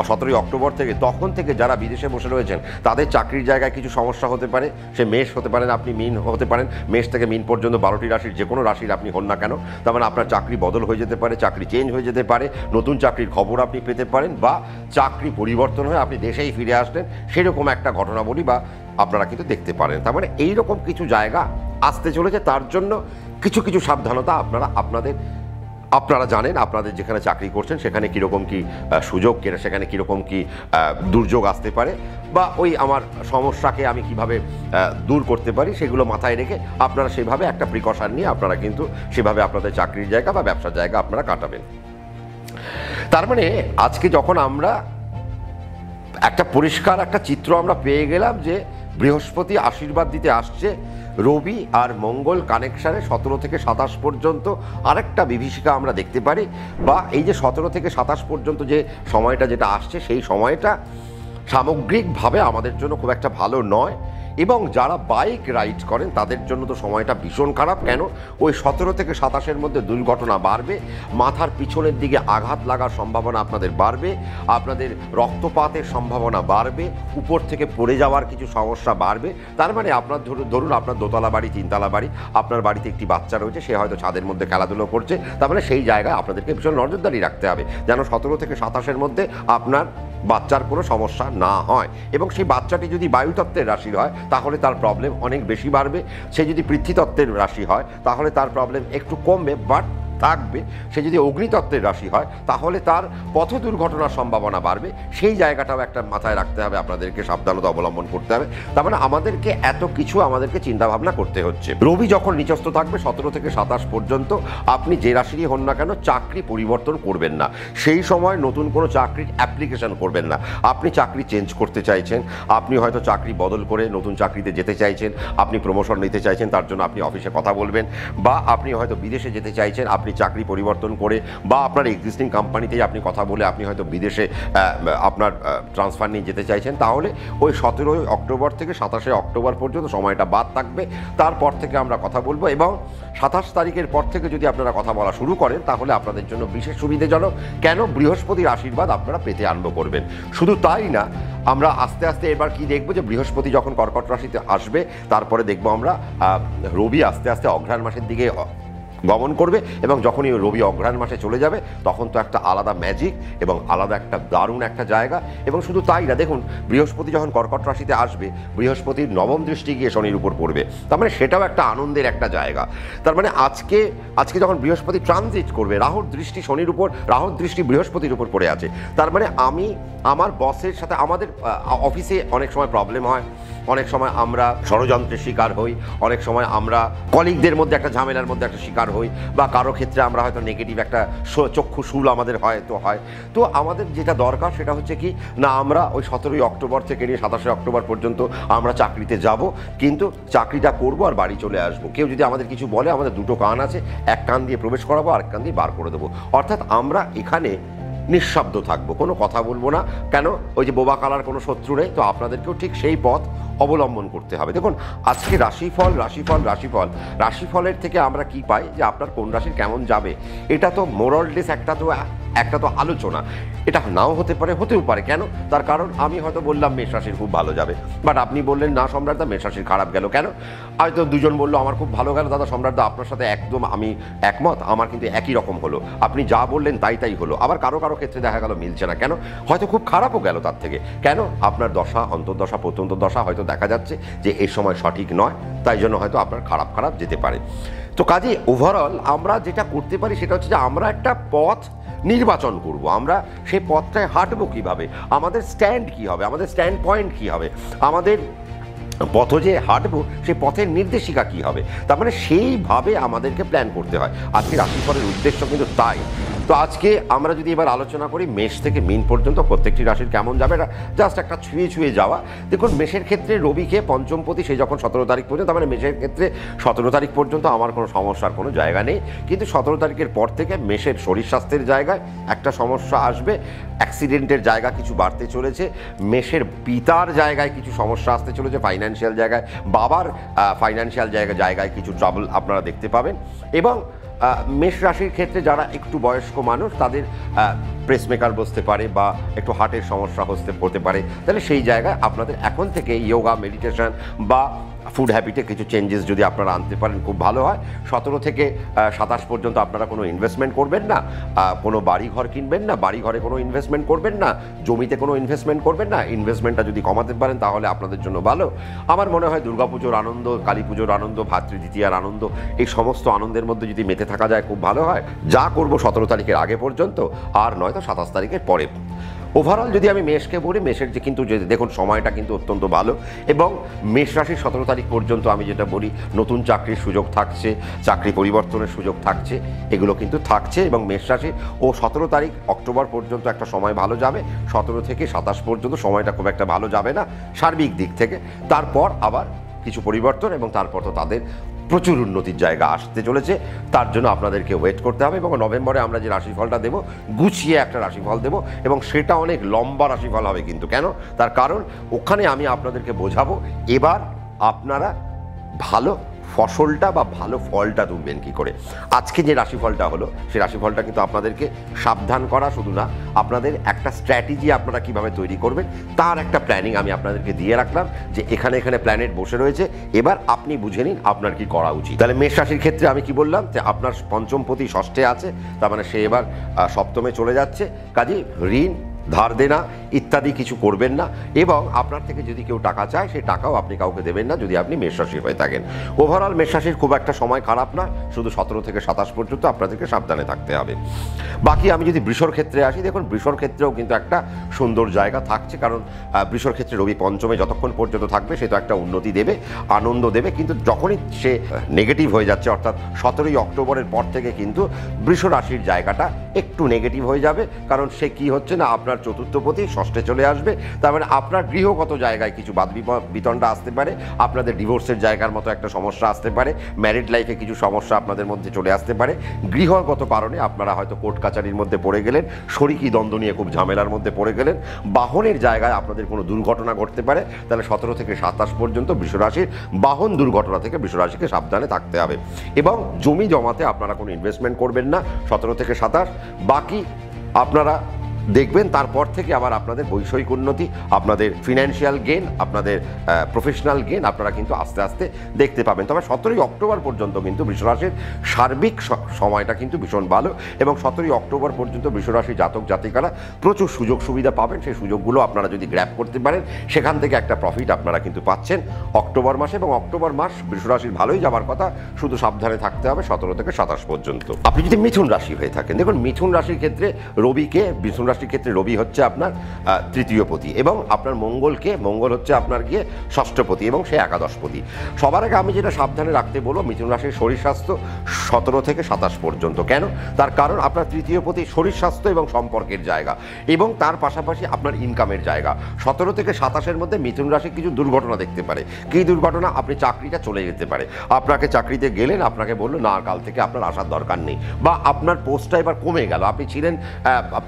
17 অক্টোবর থেকে, তখন থেকে যারা বিদেশে বসে রয়েছেন তাদের চাকরির জায়গায় কিছু সমস্যা হতে পারে। সে মেষ হতে পারেন, আপনি মীন হতে পারেন, মেষ থেকে মীন পর্যন্ত 12টি রাশির যে কোনো রাশির আপনি হন না কেন, তার মানে আপনার চাকরি বদল হয়ে যেতে পারে, চাকরি চেঞ্জ হয়ে যেতে পারে, নতুন চাকরির খবর আপনি পেতে পারেন, বা চাকরি পরিবর্তন হয়ে আপনি দেশেই ফিরে আসলেন, সেরকম একটা ঘটনাবলী বা আপনারা কিন্তু দেখতে পারেন। তার মানে এইরকম কিছু জায়গা আসতে চলেছে। তার জন্য কিছু কিছু সাবধানতা আপনারা জানেন, আপনাদের যেখানে চাকরি করছেন সেখানে কীরকম কি সুযোগ, সেখানে কীরকম কি দুর্যোগ আসতে পারে, বা ওই আমার সমস্যাকে আমি কিভাবে দূর করতে পারি, সেগুলো মাথায় রেখে আপনারা সেভাবে একটা প্রিকশন নিয়ে আপনারা কিন্তু সেভাবে আপনাদের চাকরির জায়গা বা ব্যবসার জায়গা আপনারা কাটাবেন। তার মানে আজকে যখন আমরা একটা পরিষ্কার একটা চিত্র আমরা পেয়ে গেলাম যে বৃহস্পতি আশীর্বাদ দিতে আসছে, রবি আর মঙ্গল কানেকশানে 17 থেকে 27 পর্যন্ত আরেকটা বিভীষিকা আমরা দেখতে পারি, বা এই যে 17 থেকে 27 পর্যন্ত যে সময়টা যেটা আসছে, সেই সময়টা সামগ্রিকভাবে আমাদের জন্য খুব একটা ভালো নয়। এবং যারা বাইক রাইড করেন তাদের জন্য তো সময়টা ভীষণ খারাপ। কেন? ওই 17 থেকে 27-এর মধ্যে দুর্ঘটনা বাড়বে, মাথার পিছনের দিকে আঘাত লাগার সম্ভাবনা আপনাদের বাড়বে, আপনাদের রক্তপাতের সম্ভাবনা বাড়বে, উপর থেকে পড়ে যাওয়ার কিছু সমস্যা বাড়বে। তার মানে আপনার ধরুন আপনার দোতলা বাড়ি, তিনতলা বাড়ি, আপনার বাড়িতে একটি বাচ্চা রয়েছে, সে হয়তো ছাদের মধ্যে খেলাধুলো করছে, তার মানে সেই জায়গায় আপনাদেরকে ভীষণ নজরদারি রাখতে হবে যেন 17 থেকে 27-এর মধ্যে আপনার বাচ্চার কোনো সমস্যা না হয়। এবং সেই বাচ্চাটি যদি বায়ুতত্ত্বের রাশির হয় তাহলে তার প্রবলেম অনেক বেশি বাড়বে, সে যদি পৃথ্বীতত্ত্বের রাশি হয় তাহলে তার প্রবলেম একটু কমবে বাট থাকবে, সে যদি অগ্নিতত্ত্বের রাশি হয় তাহলে তার পথ দুর্ঘটনার সম্ভাবনা বাড়বে। সেই জায়গাটাও একটা মাথায় রাখতে হবে, আপনাদেরকে সাবধানতা অবলম্বন করতে হবে। তার মানে আমাদেরকে এত কিছু আমাদেরকে চিন্তাভাবনা করতে হচ্ছে। রবি যখন নিচস্থ থাকবে 17 থেকে 27 পর্যন্ত, আপনি যে রাশিরই হন না কেন চাকরি পরিবর্তন করবেন না, সেই সময় নতুন কোনো চাকরির অ্যাপ্লিকেশন করবেন না। আপনি চাকরি চেঞ্জ করতে চাইছেন, আপনি হয়তো চাকরি বদল করে নতুন চাকরিতে যেতে চাইছেন, আপনি প্রমোশন নিতে চাইছেন, তার জন্য আপনি অফিসে কথা বলবেন, বা আপনি হয়তো বিদেশে যেতে চাইছেন, আপনি চাকরি পরিবর্তন করে, বা আপনার এক্সিস্টিং কোম্পানিতেই আপনি কথা বলে আপনি হয়তো বিদেশে আপনার ট্রান্সফার নিয়ে যেতে চাইছেন, তাহলে ওই 17 অক্টোবর থেকে 27 অক্টোবর পর্যন্ত সময়টা বাদ থাকবে। তারপর থেকে আমরা কথা বলবো, এবং 27 তারিখের পর থেকে যদি আপনারা কথা বলা শুরু করেন তাহলে আপনাদের জন্য বিশেষ সুবিধাজনক। কেন? বৃহস্পতির আশীর্বাদ আপনারা পেতে আরম্ভ করবেন। শুধু তাই না, আমরা আস্তে আস্তে এবার কি দেখবো যে বৃহস্পতি যখন কর্কট রাশিতে আসবে, তারপরে দেখবো আমরা রবি আস্তে আস্তে অঘ্রাণ মাসের দিকে গমন করবে, এবং যখনই রবি অঘ্রাণ মাসে চলে যাবে তখন তো একটা আলাদা ম্যাজিক এবং আলাদা একটা দারুণ একটা জায়গা। এবং শুধু তাই না, দেখুন বৃহস্পতি যখন কর্কট রাশিতে আসবে, বৃহস্পতির নবম দৃষ্টি গিয়ে শনির উপর পড়বে, তার মানে সেটাও একটা আনন্দের একটা জায়গা। তার মানে আজকে যখন বৃহস্পতি ট্রানজিট করবে, রাহুর দৃষ্টি শনির উপর, রাহুর দৃষ্টি বৃহস্পতির উপর পড়ে আছে, তার মানে আমি আমার বসের সাথে, আমাদের অফিসে অনেক সময় প্রবলেম হয়, অনেক সময় আমরা ষড়যন্ত্রের শিকার হই, অনেক সময় আমরা কলিগদের মধ্যে একটা ঝামেলার মধ্যে একটা শিকার হই, বা কারো ক্ষেত্রে আমরা হয়তো নেগেটিভ একটা চক্ষু শুল আমাদের হয়তো হয়। তো আমাদের যেটা দরকার সেটা হচ্ছে কি না, আমরা ওই 17 অক্টোবর থেকে নিয়ে 27 অক্টোবর পর্যন্ত আমরা চাকরিতে যাব, কিন্তু চাকরিটা করব আর বাড়ি চলে আসবো। কেউ যদি আমাদের কিছু বলে, আমাদের দুটো কান আছে, এক কান দিয়ে প্রবেশ করাবো, আরেক কান দিয়ে বার করে দেবো। অর্থাৎ আমরা এখানে নিঃশব্দ থাকবো, কোনো কথা বলবো না। কেন? ওই যে বোবা কালার কোনো শত্রু নেই। তো আপনাদেরকেও ঠিক সেই পথ অবলম্বন করতে হবে। দেখুন আজকে রাশিফলের থেকে আমরা কি পাই যে আপনার কোন রাশির কেমন যাবে, এটা তো মোরাললেস একটা তো আলোচনা, এটা নাও হতে পারে, হতেও পারে। কেন? তার কারণ আমি হয়তো বললাম মেষ রাশির খুব ভালো যাবে, বাট আপনি বললেন না সম্রাটদা মেষ রাশির খারাপ গেল। কেন? হয়তো দুজন বললো আমার খুব ভালো গেল, দাদা সম্রাটদা আপনার সাথে একদম আমি একমত, আমার কিন্তু একই রকম হলো, আপনি যা বললেন তাই হলো। আবার কারো ক্ষেত্রে দেখা গেল মিলছে না। কেন? হয়তো খুব খারাপও গেল তার থেকে। কেন? আপনার দশা, অন্তর্দশা, প্রত্যন্ত দশা হয়তো দেখা যাচ্ছে যে এই সময় সঠিক নয়, তাই জন্য হয়তো আপনার খারাপ যেতে পারে। তো কাজে ওভারঅল আমরা যেটা করতে পারি সেটা হচ্ছে যে আমরা একটা পথ নির্বাচন করব, আমরা সেই পথটায় হাঁটবো কীভাবে, আমাদের স্ট্যান্ড কী হবে, আমাদের স্ট্যান্ড পয়েন্ট কী হবে, আমাদের পথ যে হাঁটবো সেই পথের নির্দেশিকা কী হবে। তার মানে সেইভাবে আমাদেরকে প্ল্যান করতে হয়। আজকে রাশিফলের উদ্দেশ্য কিন্তু তাই। তো আজকে আমরা যদি এবার আলোচনা করি মেষ থেকে মীন পর্যন্ত প্রত্যেকটি রাশির কেমন যাবে, এটা জাস্ট একটা ছুঁয়ে ছুঁয়ে যাওয়া। দেখুন, মেষের ক্ষেত্রে রবিকে পঞ্চমপতি, সে যখন 17 তারিখ পর্যন্ত, তার মানে মেষের ক্ষেত্রে 17 তারিখ পর্যন্ত আমার কোনো সমস্যার কোনো জায়গা নেই। কিন্তু 17 তারিখের পর থেকে মেষের শরীর স্বাস্থ্যের জায়গায় একটা সমস্যা আসবে, অ্যাক্সিডেন্টের জায়গা কিছু বাড়তে চলেছে, মেষের পিতার জায়গায় কিছু সমস্যা আসতে চলেছে, ফাইন্যান্সিয়াল জায়গায় বাবার ফাইন্যান্সিয়াল জায়গায় কিছু ট্রাবল আপনারা দেখতে পাবেন। এবং মেষ রাশির ক্ষেত্রে যারা একটু বয়স্ক মানুষ, তাদের প্রেসমেকার বসতে পারে বা একটু হার্টের সমস্যা হতে পারে, তাহলে সেই জায়গায় আপনাদের এখন থেকে যোগা, মেডিটেশন বা ফুড হ্যাবিটে কিছু চেঞ্জেস যদি আপনারা আনতে পারেন খুব ভালো হয়। 17 থেকে 27 পর্যন্ত আপনারা কোনো ইনভেস্টমেন্ট করবেন না, কোনো বাড়ি ঘর কিনবেন না, বাড়ি ঘরে কোনো ইনভেস্টমেন্ট করবেন না, জমিতে কোনো ইনভেস্টমেন্ট করবেন না। ইনভেস্টমেন্টটা যদি কমাতে পারেন তাহলে আপনাদের জন্য ভালো। আমার মনে হয় দুর্গাপুজোর আনন্দ, কালী পুজোর আনন্দ, ভাতৃদ্বিতীয়ার আনন্দ, এই সমস্ত আনন্দের মধ্যে যদি মেতে থাকা যায় খুব ভালো হয়। যা করব 17 তারিখের আগে পর্যন্ত, আর নয়তো 27 তারিখের পরে। ওভারঅল যদি আমি মেষকে বলি, মেষের যে কিন্তু দেখুন সময়টা কিন্তু অত্যন্ত ভালো। এবং মেষ রাশির 17 তারিখ পর্যন্ত আমি যেটা বলি, নতুন চাকরির সুযোগ থাকছে, চাকরি পরিবর্তনের সুযোগ থাকছে, এগুলো কিন্তু থাকছে। এবং মেষ রাশি 17 তারিখ অক্টোবর পর্যন্ত একটা সময় ভালো যাবে, 17 থেকে 27 পর্যন্ত সময়টা খুব একটা ভালো যাবে না সার্বিক দিক থেকে। তারপর আবার কিছু পরিবর্তন, এবং তারপর তো তাদের প্রচুর উন্নতির জায়গা আসতে চলেছে। তার জন্য আপনাদেরকে ওয়েট করতে হবে। এবং নভেম্বরে আমরা যে রাশিফলটা দেবো, গুছিয়ে একটা রাশিফল দেবো, এবং সেটা অনেক লম্বা রাশিফল হবে। কিন্তু কেন? তার কারণ ওখানে আমি আপনাদেরকে বোঝাবো এবার আপনারা ভালো ফসলটা বা ভালো ফলটা তুলবেন কী করে। আজকে যে রাশিফলটা হলো, সেই রাশিফলটা কিন্তু আপনাদেরকে সাবধান করা শুধু না, আপনাদের একটা স্ট্র্যাটেজি আপনারা কিভাবে তৈরি করবেন তার একটা প্ল্যানিং আমি আপনাদেরকে দিয়ে রাখলাম, যে এখানে প্ল্যানেট বসে রয়েছে, এবার আপনি বুঝে নিন আপনার কি করা উচিত। তাহলে মেষ রাশির ক্ষেত্রে আমি কি বললাম, যে আপনার পঞ্চমপতি ষষ্ঠে আছে, তার মানে সে এবার সপ্তমে চলে যাচ্ছে। কাজেই ঋণ, ধার দেনা ইত্যাদি কিছু করবেন না। এবং আপনার থেকে যদি কেউ টাকা চায়, সেই টাকাও আপনি কাউকে দেবেন না যদি আপনি মেষ রাশির হয়ে থাকেন। ওভারঅল মেষ রাশির খুব একটা সময় খারাপ না, শুধু 17 থেকে 27 পর্যন্ত আপনাদেরকে সাবধানে থাকতে হবে। বাকি আমি যদি বৃষর ক্ষেত্রে আসি, দেখুন বৃষর ক্ষেত্রেও কিন্তু একটা সুন্দর জায়গা থাকছে, কারণ বৃষর ক্ষেত্রে রবি পঞ্চমে যতক্ষণ পর্যন্ত থাকবে সে তো একটা উন্নতি দেবে, আনন্দ দেবে। কিন্তু যখনই সে নেগেটিভ হয়ে যাচ্ছে, অর্থাৎ 17ই অক্টোবরের পর থেকে কিন্তু বৃষ রাশির জায়গাটা একটু নেগেটিভ হয়ে যাবে। কারণ সে কি হচ্ছে না, আপনার চতুর্থপতি ষষ্ঠে চলে আসবে। তার মানে আপনার গৃহগত জায়গায় কিছু বাদ বিতণ্ডা আসতে পারে, আপনাদের ডিভোর্সের জায়গার মতো একটা সমস্যা আসতে পারে, ম্যারিড লাইফে কিছু সমস্যা আপনাদের মধ্যে চলে আসতে পারে, গৃহগত কারণে আপনারা হয়তো কোর্ট কাচারির মধ্যে পড়ে গেলেন, শরিকি দ্বন্দ্ব নিয়ে খুব ঝামেলার মধ্যে পড়ে গেলেন, বাহনের জায়গায় আপনাদের কোনো দুর্ঘটনা ঘটতে পারে। তাহলে 17 থেকে 27 পর্যন্ত বৃষরাশির বাহন দুর্ঘটনা থেকে বৃষরাশিকে সাবধানে থাকতে হবে। এবং জমি জমাতে আপনারা কোনো ইনভেস্টমেন্ট করবেন না 17 থেকে 27। বাকি আপনারা দেখবেন তারপর থেকে আবার আপনাদের বৈষয়িক উন্নতি, আপনাদের ফিনান্সিয়াল গেন, আপনাদের প্রফেশনাল গেন আপনারা কিন্তু আস্তে আস্তে দেখতে পাবেন। তবে 17ই অক্টোবর পর্যন্ত কিন্তু বৃষরাশির সার্বিক সময়টা কিন্তু ভীষণ ভালো। এবং 17ই অক্টোবর পর্যন্ত বৃষরাশি জাতক জাতিকারা প্রচুর সুযোগ সুবিধা পাবেন। সেই সুযোগগুলো আপনারা যদি গ্র্যাব করতে পারেন, সেখান থেকে একটা প্রফিট আপনারা কিন্তু পাচ্ছেন অক্টোবর মাসে। এবং অক্টোবর মাস বৃষরাশির ভালোই যাবার কথা, শুধু সাবধানে থাকতে হবে 17 থেকে 27 পর্যন্ত। আপনি যদি মিথুন রাশি হয়ে থাকেন, দেখুন মিথুন রাশির ক্ষেত্রে রবিকে, মিথুন রাশির ক্ষেত্রে রবি হচ্ছে আপনার তৃতীয়পতি, এবং আপনার মঙ্গল হচ্ছে আপনার গিয়ে ষষ্ঠপতি, এবং সে একাদশপতি। সবার আগে আমি যেটা সাবধানে রাখতে বলবো, মিথুন রাশির শরীর স্বাস্থ্য 17 থেকে 27 পর্যন্ত। কেন? তার কারণ আপনার তৃতীয়পতি শরীর স্বাস্থ্য এবং সম্পর্কের জায়গা, এবং তার পাশাপাশি আপনার ইনকামের জায়গা। 17 থেকে 27-এর মধ্যে মিথুন রাশি কিছু দুর্ঘটনা দেখতে পারে। কী দুর্ঘটনা? আপনি চাকরিটা চলে যেতে পারে, আপনাকে চাকরিতে গেলেন, আপনাকে বললো না কাল থেকে আপনার আসার দরকার নেই, বা আপনার পোস্টটা এবার কমে গেল, আপনি ছিলেন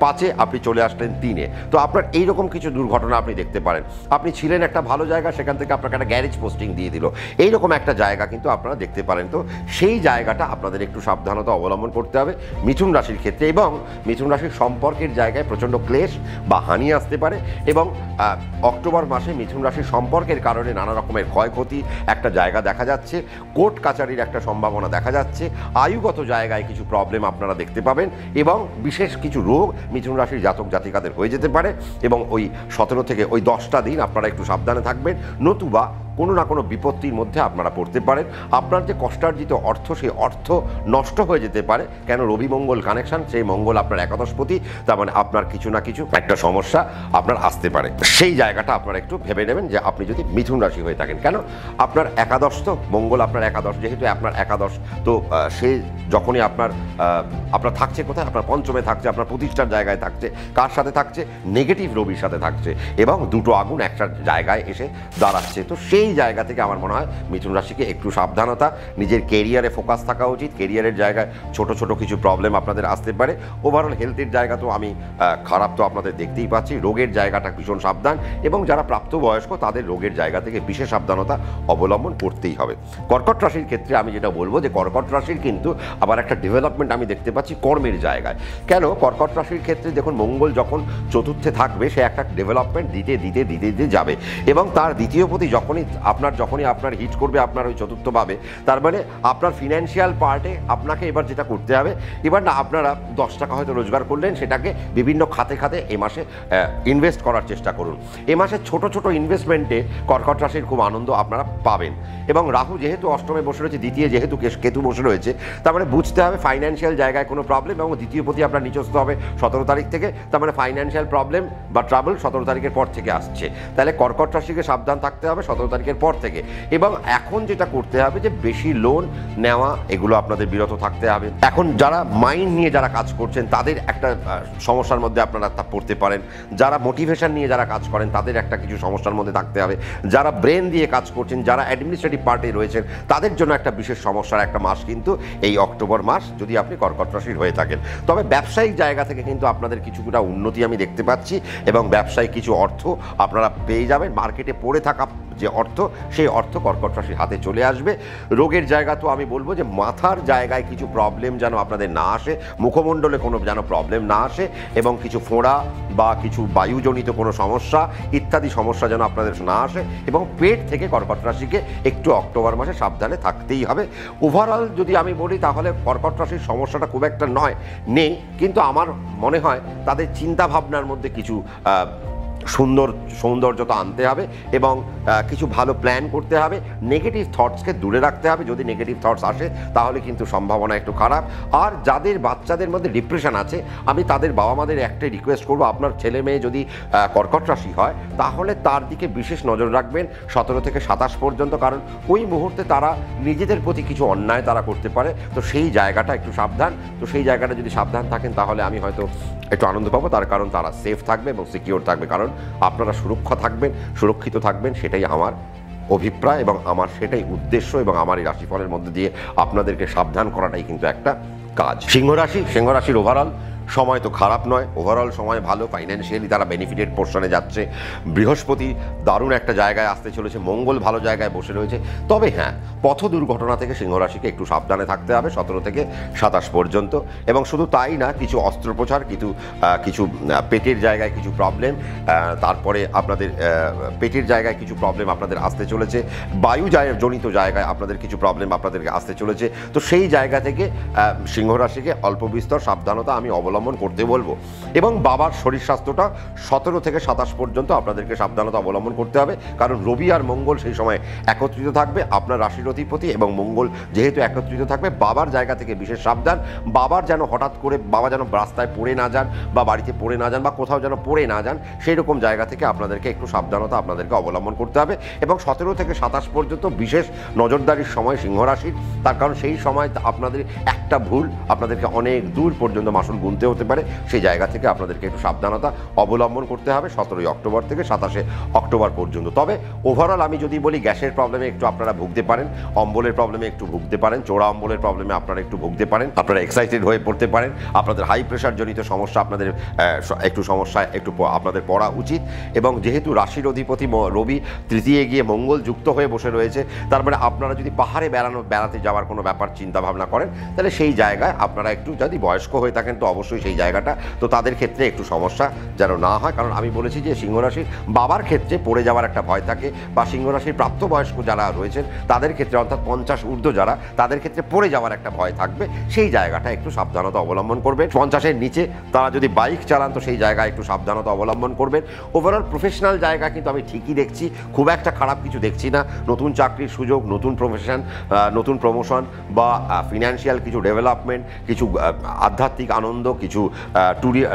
5-এ, আপনি চলে আসলেন 3-এ। তো আপনার এইরকম কিছু দুর্ঘটনা আপনি দেখতে পারেন। আপনি ছিলেন একটা ভালো জায়গা, সেখান থেকে আপনাকে একটা গ্যারেজ পোস্টিং দিয়ে দিল, এইরকম একটা জায়গা কিন্তু আপনারা দেখতে পারেন। তো সেই জায়গাটা আপনাদের একটু সাবধানতা অবলম্বন করতে হবে মিথুন রাশির ক্ষেত্রে। এবং মিথুন রাশির সম্পর্কের জায়গায় প্রচণ্ড ক্লেশ বা হানি আসতে পারে। এবং অক্টোবর মাসে মিথুন রাশির সম্পর্কের কারণে নানা রকমের ক্ষয়ক্ষতি একটা জায়গা দেখা যাচ্ছে, কোর্ট কাচারির একটা সম্ভাবনা দেখা যাচ্ছে, আয়ুগত জায়গায় কিছু প্রবলেম আপনারা দেখতে পাবেন, এবং বিশেষ কিছু রোগ মিথুন রাশির জাতক জাতিকাদের হয়ে যেতে পারে। এবং ওই 17 থেকে ওই 10টা দিন আপনারা একটু সাবধানে থাকবেন, নতুবা কোনো না কোনো বিপত্তির মধ্যে আপনারা পড়তে পারেন। আপনার যে কষ্টার্জিত অর্থ, সেই অর্থ নষ্ট হয়ে যেতে পারে। কেন রবি মঙ্গল কানেকশন, সেই মঙ্গল আপনার একাদশপতি, তার মানে আপনার কিছু না কিছু একটা সমস্যা আপনার আসতে পারে। সেই জায়গাটা আপনারা একটু ভেবে নেবেন যে আপনি যদি মিথুন রাশি হয়ে থাকেন, কেন আপনার একাদশ, তো মঙ্গল আপনার একাদশ, যেহেতু আপনার একাদশ, তো সে যখনই আপনার থাকছে কোথায়, আপনার পঞ্চমে থাকছে, আপনার প্রতিষ্ঠার জায়গায় থাকছে, কার সাথে থাকছে, নেগেটিভ রবির সাথে থাকছে, এবং দুটো আগুন একটা জায়গায় এসে দাঁড়াচ্ছে। তো সেই জায়গা থেকে আমার মনে হয় মিথুন রাশিকে একটু সাবধানতা, নিজের কেরিয়ারে ফোকাস থাকা উচিত। কেরিয়ারের জায়গায় ছোট ছোট কিছু প্রবলেম আপনাদের আসতে পারে। ওভারঅল হেলথের জায়গা তো আমি খারাপ তো আপনাদের দেখতেই পাচ্ছি। রোগের জায়গাটা ভীষণ সাবধান, এবং যারা প্রাপ্তবয়স্ক তাদের রোগের জায়গা থেকে বিশেষ সাবধানতা অবলম্বন করতেই হবে। কর্কট রাশির ক্ষেত্রে আমি যেটা বলবো যে কর্কট রাশির কিন্তু আবার একটা ডেভেলপমেন্ট আমি দেখতে পাচ্ছি কর্মের জায়গায়। কেন কর্কট রাশির ক্ষেত্রে দেখুন, মঙ্গল যখন চতুর্থে থাকবে, সে একটা ডেভেলপমেন্ট দিতে দিতে দিতে দিতে যাবে, এবং তার দ্বিতীয় পতি যখনই আপনার হিট করবে আপনার ওই চতুর্থভাবে, তার মানে আপনার ফিনান্সিয়াল পার্টে আপনাকে এবার যেটা করতে হবে, এবার না আপনারা 10 টাকা হয়তো রোজগার করলেন, সেটাকে বিভিন্ন খাতে খাতে এ মাসে ইনভেস্ট করার চেষ্টা করুন। এ মাসে ছোট ছোট ইনভেস্টমেন্টে কর্কট রাশির খুব আনন্দ আপনারা পাবেন। এবং রাহু যেহেতু অষ্টমে বসে রয়েছে, দ্বিতীয় যেহেতু কেতু বসে রয়েছে, তার মানে বুঝতে হবে ফাইন্যান্সিয়াল জায়গায় কোনো প্রবলেম, এবং দ্বিতীয় পতি আপনার নিচস্থ হবে 17 তারিখ থেকে, তার মানে ফাইন্যান্সিয়াল প্রবলেম বা ট্রাবল 17 তারিখের পর থেকে আসছে। তাহলে কর্কট রাশিকে সাবধান থাকতে হবে 17 তারিখের পর থেকে। এবং এখন যেটা করতে হবে যে বেশি লোন নেওয়া, এগুলো আপনাদের বিরত থাকতে হবে। এখন যারা মাইন্ড নিয়ে যারা কাজ করছেন, তাদের একটা সমস্যার মধ্যে আপনারা পড়তে পারেন। যারা মোটিভেশন নিয়ে যারা কাজ করেন, তাদের একটা কিছু সমস্যার মধ্যে থাকতে হবে। যারা ব্রেন দিয়ে কাজ করছেন, যারা অ্যাডমিনিস্ট্রেটিভ পার্টে রয়েছেন, তাদের জন্য একটা বিশেষ সমস্যার একটা মাস কিন্তু এই অক্টোবর মাস, যদি আপনি কর্কট রাশির হয়ে থাকেন। তবে ব্যবসায়িক জায়গা থেকে কিন্তু আপনাদের কিছুটা উন্নতি আমি দেখতে পাচ্ছি, এবং ব্যবসায়িক কিছু অর্থ আপনারা পেয়ে যাবেন। মার্কেটে পড়ে থাকা যে অর্থ, সেই অর্থ কর্কট রাশির হাতে চলে আসবে। রোগের জায়গা তো আমি বলবো যে মাথার জায়গায় কিছু প্রবলেম যেন আপনাদের না আসে, মুখমণ্ডলে কোনো যেন প্রবলেম না আসে, এবং কিছু ফোঁড়া বা কিছু বায়ুজনিত কোনো সমস্যা ইত্যাদি সমস্যা যেন আপনাদের না আসে। এবং পেট থেকে কর্কট রাশিকে একটু অক্টোবর মাসে সাবধানে থাকতেই হবে। ওভারঅল যদি আমি বলি, তাহলে কর্কট রাশির সমস্যাটা খুব একটা নেই, কিন্তু আমার মনে হয় তাদের চিন্তা ভাবনার মধ্যে কিছু সৌন্দর্যতা আনতে হবে, এবং কিছু ভালো প্ল্যান করতে হবে। নেগেটিভ থটসকে দূরে রাখতে হবে। যদি নেগেটিভ থটস আসে, তাহলে কিন্তু সম্ভাবনা একটু খারাপ। আর যাদের বাচ্চাদের মধ্যে ডিপ্রেশন আছে, আমি তাদের বাবা মাদের একটাই রিকোয়েস্ট করবো, আপনার ছেলে মেয়ে যদি কর্কট রাশি হয়, তাহলে তার দিকে বিশেষ নজর রাখবেন 17 থেকে 27 পর্যন্ত, কারণ ওই মুহূর্তে তারা নিজেদের প্রতি কিছু অন্যায় তারা করতে পারে। তো সেই জায়গাটা একটু সাবধান। তো সেই জায়গাটা যদি সাবধান থাকেন, তাহলে আমি হয়তো একটু আনন্দ পাবো, তার কারণ তারা সেফ থাকবে এবং সিকিওর থাকবে, কারণ আপনারা সুরক্ষিত থাকবেন, সেটাই আমার অভিপ্রায়, এবং আমার সেটাই উদ্দেশ্য, এবং আমার এই রাশিফলের মধ্যে দিয়ে আপনাদেরকে সাবধান করাটাই কিন্তু একটা কাজ। সিংহ রাশির ওভারঅল সময় তো খারাপ নয়, ওভারঅল সময় ভালো। ফাইন্যান্সিয়ালি তারা বেনিফিটেড পোর্শনে যাচ্ছে। বৃহস্পতি দারুণ একটা জায়গায় আসতে চলেছে, মঙ্গল ভালো জায়গায় বসে রয়েছে। তবে হ্যাঁ, পথ দুর্ঘটনা থেকে সিংহ রাশিকে একটু সাবধানে থাকতে হবে 17 থেকে 27 পর্যন্ত। এবং শুধু তাই না, কিছু অস্ত্রোপচার, কিছু পেটের জায়গায় কিছু প্রবলেম, তারপরে আপনাদের পেটের জায়গায় কিছু প্রবলেম আপনাদের আসতে চলেছে। জনিত জায়গায় আপনাদের কিছু প্রবলেম আপনাদেরকে আসতে চলেছে। তো সেই জায়গা থেকে সিংহ রাশিকে অল্প বিস্তর সাবধানতা আমি অবলম্বন করতে বলবো। এবং বাবার শরীর স্বাস্থ্যটা 17 থেকে 27 পর্যন্ত আপনাদেরকে সাবধানতা অবলম্বন করতে হবে, কারণ রবি আর মঙ্গল সেই সময় একত্রিত থাকবে। আপনার রাশির অধিপতি এবং মঙ্গল যেহেতু একত্রিত থাকবে, বাবার জায়গা থেকে বিশেষ সাবধান। বাবার যেন হঠাৎ করে রাস্তায় পড়ে না যান, বা বাড়িতে পড়ে না যান, বা কোথাও যেন পড়ে না যান, সেই রকম জায়গা থেকে আপনাদেরকে একটু সাবধানতা আপনাদেরকে অবলম্বন করতে হবে। এবং 17 থেকে 27 পর্যন্ত বিশেষ নজরদারির সময় সিংহ রাশির, তার কারণ সেই সময় আপনাদের একটা ভুল আপনাদেরকে অনেক দূর পর্যন্ত মাসুল গুনতে হতে পারে। সেই জায়গা থেকে আপনাদেরকে একটু সাবধানতা অবলম্বন করতে হবে 17 অক্টোবর থেকে 27 অক্টোবর পর্যন্ত। তবে ওভারঅল আমি যদি বলি, গ্যাসের প্রবলেমে একটু আপনারা ভুগতে পারেন, অম্বলের প্রবলেমে একটু ভুগতে পারেন, চোরা অম্বলের প্রবলেমে আপনারা একটু ভুগতে পারেন, আপনারা এক্সাইটেড হয়ে পড়তে পারেন, আপনাদের হাই প্রেশার জনিত সমস্যা আপনাদের একটু আপনাদের পড়া উচিত। এবং যেহেতু রাশির অধিপতি রবি তৃতীয় গিয়ে মঙ্গল যুক্ত হয়ে বসে রয়েছে, তারপরে আপনারা যদি পাহাড়ে বেড়াতে যাওয়ার কোনো ব্যাপার চিন্তা ভাবনা করেন, তাহলে সেই জায়গায় আপনারা একটু, যদি বয়স্ক হয়ে থাকেন তো অবশ্যই অবশ্যই সেই জায়গাটা, তো তাদের ক্ষেত্রে একটু সমস্যা যেন না হয়। কারণ আমি বলেছি যে সিংহ রাশির বাবার ক্ষেত্রে পড়ে যাওয়ার একটা ভয় থাকে, বা সিংহ রাশির প্রাপ্তবয়স্ক যারা রয়েছেন তাদের ক্ষেত্রে, অর্থাৎ 50 ঊর্ধ্ব যারা, তাদের ক্ষেত্রে পড়ে যাওয়ার একটা ভয় থাকবে। সেই জায়গাটা একটু সাবধানতা অবলম্বন করবেন। 50-এর নিচে তারা যদি বাইক চালান তো সেই জায়গায় একটু সাবধানতা অবলম্বন করবেন। ওভারঅল প্রফেশনাল জায়গা কিন্তু আমি ঠিকই দেখছি, খুব একটা খারাপ কিছু দেখছি না। নতুন চাকরির সুযোগ, নতুন প্রফেশন, নতুন প্রমোশন, বা ফিনান্সিয়াল কিছু ডেভেলপমেন্ট, কিছু আধ্যাত্মিক আনন্দ, কিছু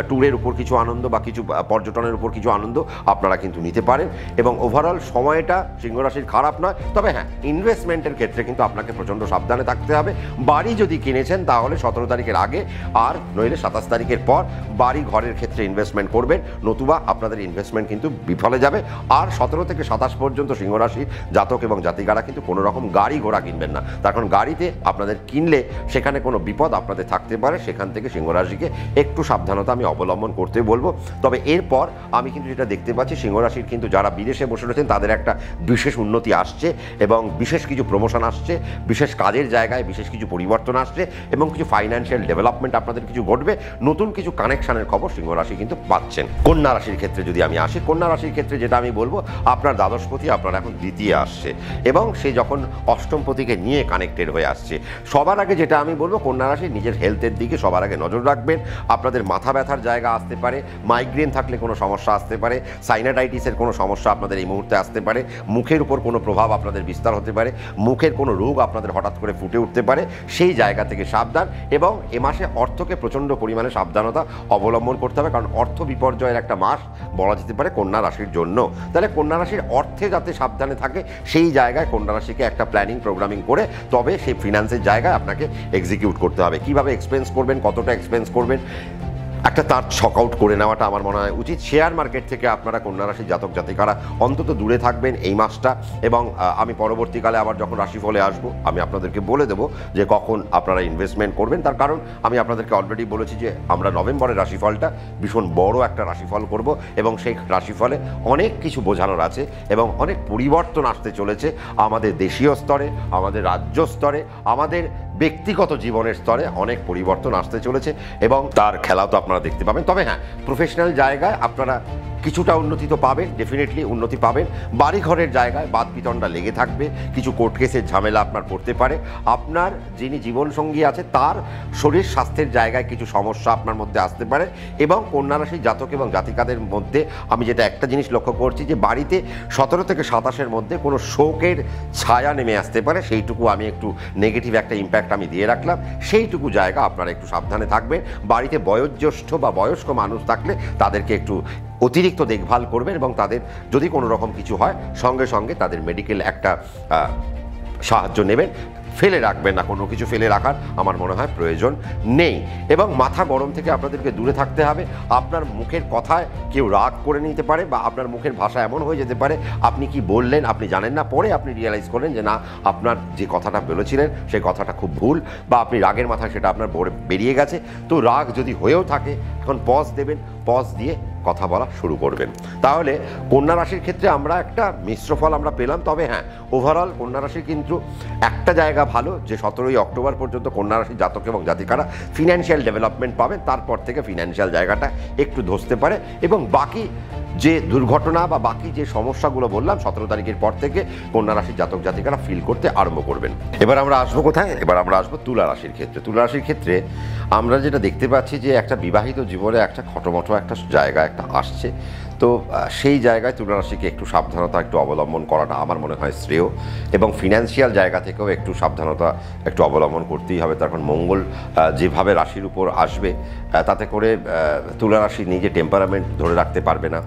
ট্যুরের উপর কিছু আনন্দ, বা কিছু পর্যটনের উপর কিছু আনন্দ আপনারা কিন্তু নিতে পারেন। এবং ওভারঅল সময়টা সিংহ রাশির খারাপ নয়। তবে হ্যাঁ, ইনভেস্টমেন্টের ক্ষেত্রে কিন্তু আপনাকে প্রচণ্ড সাবধানে থাকতে হবে। বাড়ি যদি কিনেছেন তাহলে 17 তারিখের আগে, আর নইলে 27 তারিখের পর বাড়ি ঘরের ক্ষেত্রে ইনভেস্টমেন্ট করবেন, নতুবা আপনাদের ইনভেস্টমেন্ট কিন্তু বিফলে যাবে। আর 17 থেকে 27 পর্যন্ত সিংহ রাশির জাতক এবং জাতিকারা কিন্তু কোনো রকম গাড়ি ঘোড়া কিনবেন না, তার কারণ গাড়িতে আপনাদের কিনলে সেখানে কোনো বিপদ আপনাদের থাকতে পারে। সেখান থেকে সিংহ রাশিকে একটু সাবধানতা আমি অবলম্বন করতে বলবো। তবে এরপর আমি কিন্তু যেটা দেখতে পাচ্ছি, সিংহ রাশির কিন্তু যারা বিদেশে বসে রয়েছেন তাদের একটা বিশেষ উন্নতি আসছে, এবং বিশেষ কিছু প্রমোশন আসছে, বিশেষ কাজের জায়গায় বিশেষ কিছু পরিবর্তন আসছে, এবং কিছু ফাইন্যান্সিয়াল ডেভেলপমেন্ট আপনাদের কিছু ঘটবে। নতুন কিছু কানেকশনের খবর সিংহ রাশি কিন্তু পাচ্ছেন। কন্যা রাশির ক্ষেত্রে যদি আমি আসি, কন্যা রাশির ক্ষেত্রে যেটা আমি বলবো, আপনার দ্বাদশপতি আপনার এখন দ্বিতীয় আসছে, এবং সে যখন অষ্টমপতিকে নিয়ে কানেক্টেড হয়ে আসছে। সবার আগে যেটা আমি বলবো, কন্যা রাশি নিজের হেলথের দিকে সবার আগে নজর রাখবেন। আপনাদের মাথা ব্যথার জায়গা আসতে পারে, মাইগ্রেন থাকলে কোনো সমস্যা আসতে পারে, সাইনাটাইটিসের কোনো সমস্যা আপনাদের এই মুহূর্তে আসতে পারে, মুখের উপর কোনো প্রভাব আপনাদের বিস্তার হতে পারে, মুখের কোনো রোগ আপনাদের হঠাৎ করে ফুটে উঠতে পারে। সেই জায়গা থেকে সাবধান। এবং এ মাসে অর্থকে প্রচণ্ড পরিমাণে সাবধানতা অবলম্বন করতে হবে, কারণ অর্থ বিপর্যয়ের একটা মাস বলা যেতে পারে কন্যা রাশির জন্য। তাহলে কন্যা রাশির অর্থে যাতে সাবধানে থাকে, সেই জায়গায় কন্যা রাশিকে একটা প্ল্যানিং প্রোগ্রামিং করে তবে সেই ফিনান্সের জায়গায় আপনাকে এক্সিকিউট করতে হবে। কিভাবে এক্সপেন্স করবেন, কতটা এক্সপেন্স করবেন, একটা তার ছক আউট করে নেওয়াটা আমার মনে হয় উচিত। শেয়ার মার্কেট থেকে আপনারা কন্যা রাশির জাতক জাতিকারা অন্তত দূরে থাকবেন এই মাসটা। এবং আমি পরবর্তীকালে আবার যখন রাশিফলে আসবো, আমি আপনাদেরকে বলে দেবো যে কখন আপনারা ইনভেস্টমেন্ট করবেন। তার কারণ আমি আপনাদেরকে অলরেডি বলেছি যে আমরা নভেম্বরের রাশিফলটা ভীষণ বড় একটা রাশিফল করব, এবং সেই রাশিফলে অনেক কিছু বোঝানোর আছে, এবং অনেক পরিবর্তন আসতে চলেছে আমাদের দেশীয় স্তরে, আমাদের রাজ্য স্তরে, আমাদের ব্যক্তিগত জীবনের স্তরে অনেক পরিবর্তন আসতে চলেছে, এবং তার খেলাও তো আপনারা দেখতে পাবেন। তবে হ্যাঁ, প্রফেশনাল জায়গায় আপনারা কিছুটা উন্নতি তো পাবেন, ডেফিনেটলি উন্নতি পাবেন। বাড়িঘরের জায়গায় বাদ বিতণ্ডা লেগে থাকবে, কিছু কোর্ট কেসের ঝামেলা আপনার পড়তে পারে। আপনার যিনি জীবনসঙ্গী আছে তার শরীর স্বাস্থ্যের জায়গায় কিছু সমস্যা আপনার মধ্যে আসতে পারে। এবং কন্যা রাশির জাতক এবং জাতিকাদের মধ্যে আমি যেটা একটা জিনিস লক্ষ্য করছি, যে বাড়িতে 17 থেকে 27-এর মধ্যে কোনো শোকের ছায়া নেমে আসতে পারে। সেইটুকু আমি একটু নেগেটিভ একটা ইম্প্যাক্ট আমি দিয়ে রাখলাম। সেইটুকু জায়গা আপনারা একটু সাবধানে থাকবেন। বাড়িতে বয়োজ্যেষ্ঠ বা বয়স্ক মানুষ থাকলে তাদেরকে একটু অতিরিক্ত দেখভাল করবেন, এবং তাদের যদি কোনো রকম কিছু হয় সঙ্গে সঙ্গে তাদের মেডিকেল একটা সাহায্য নেবেন। ফেলে রাখবেন না, কোনো কিছু ফেলে রাখার আমার মনে হয় প্রয়োজন নেই। এবং মাথা গরম থেকে আপনাদেরকে দূরে থাকতে হবে। আপনার মুখের কথায় কেউ রাগ করে নিতে পারে, বা আপনার মুখের ভাষা এমন হয়ে যেতে পারে আপনি কি বললেন আপনি জানেন না, পরে আপনি রিয়েলাইজ করলেন যে না, আপনার যে কথাটা বলেছিলেন সেই কথাটা খুব ভুল, বা আপনি রাগের মাথায় সেটা আপনার বেরিয়ে গেছে। তো রাগ যদি হয়েও থাকে, এখন পজ দেবেন, পজ দিয়ে কথা বলা শুরু করবেন। তাহলে কন্যা রাশির ক্ষেত্রে আমরা একটা মিশ্র ফল আমরা পেলাম। তবে হ্যাঁ, ওভারঅল কন্যা রাশির কিন্তু একটা জায়গা ভালো, যে 17ই অক্টোবর পর্যন্ত কন্যা রাশির জাতক এবং জাতিকারা ফিনান্সিয়াল ডেভেলপমেন্ট পাবেন। তারপর থেকে ফিনান্সিয়াল জায়গাটা একটু ধসতে পারে, এবং বাকি যে দুর্ঘটনা বা বাকি যে সমস্যাগুলো বললাম 17 তারিখের পর থেকে কন্যা রাশির জাতক জাতিকারা ফিল করতে আরম্ভ করবেন। এবার আমরা আসবো কোথায়? এবার আমরা আসবো তুলা রাশির ক্ষেত্রে। তুলা রাশির ক্ষেত্রে আমরা যেটা দেখতে পাচ্ছি, যে একটা বিবাহিত জীবনে একটা খটোমটো একটা জায়গা একটা আসছে। তো সেই জায়গায় তুলা রাশিকে একটু সাবধানতা একটু অবলম্বন করাটা আমার মনে হয় শ্রেয়, এবং ফিনান্সিয়াল জায়গা থেকেও একটু সাবধানতা একটু অবলম্বন করতেই হবে। তার কারণ মঙ্গল যেভাবে রাশির উপর আসবে, তাতে করে তুলা রাশি নিজে টেম্পারামেন্ট ধরে রাখতে পারবে না,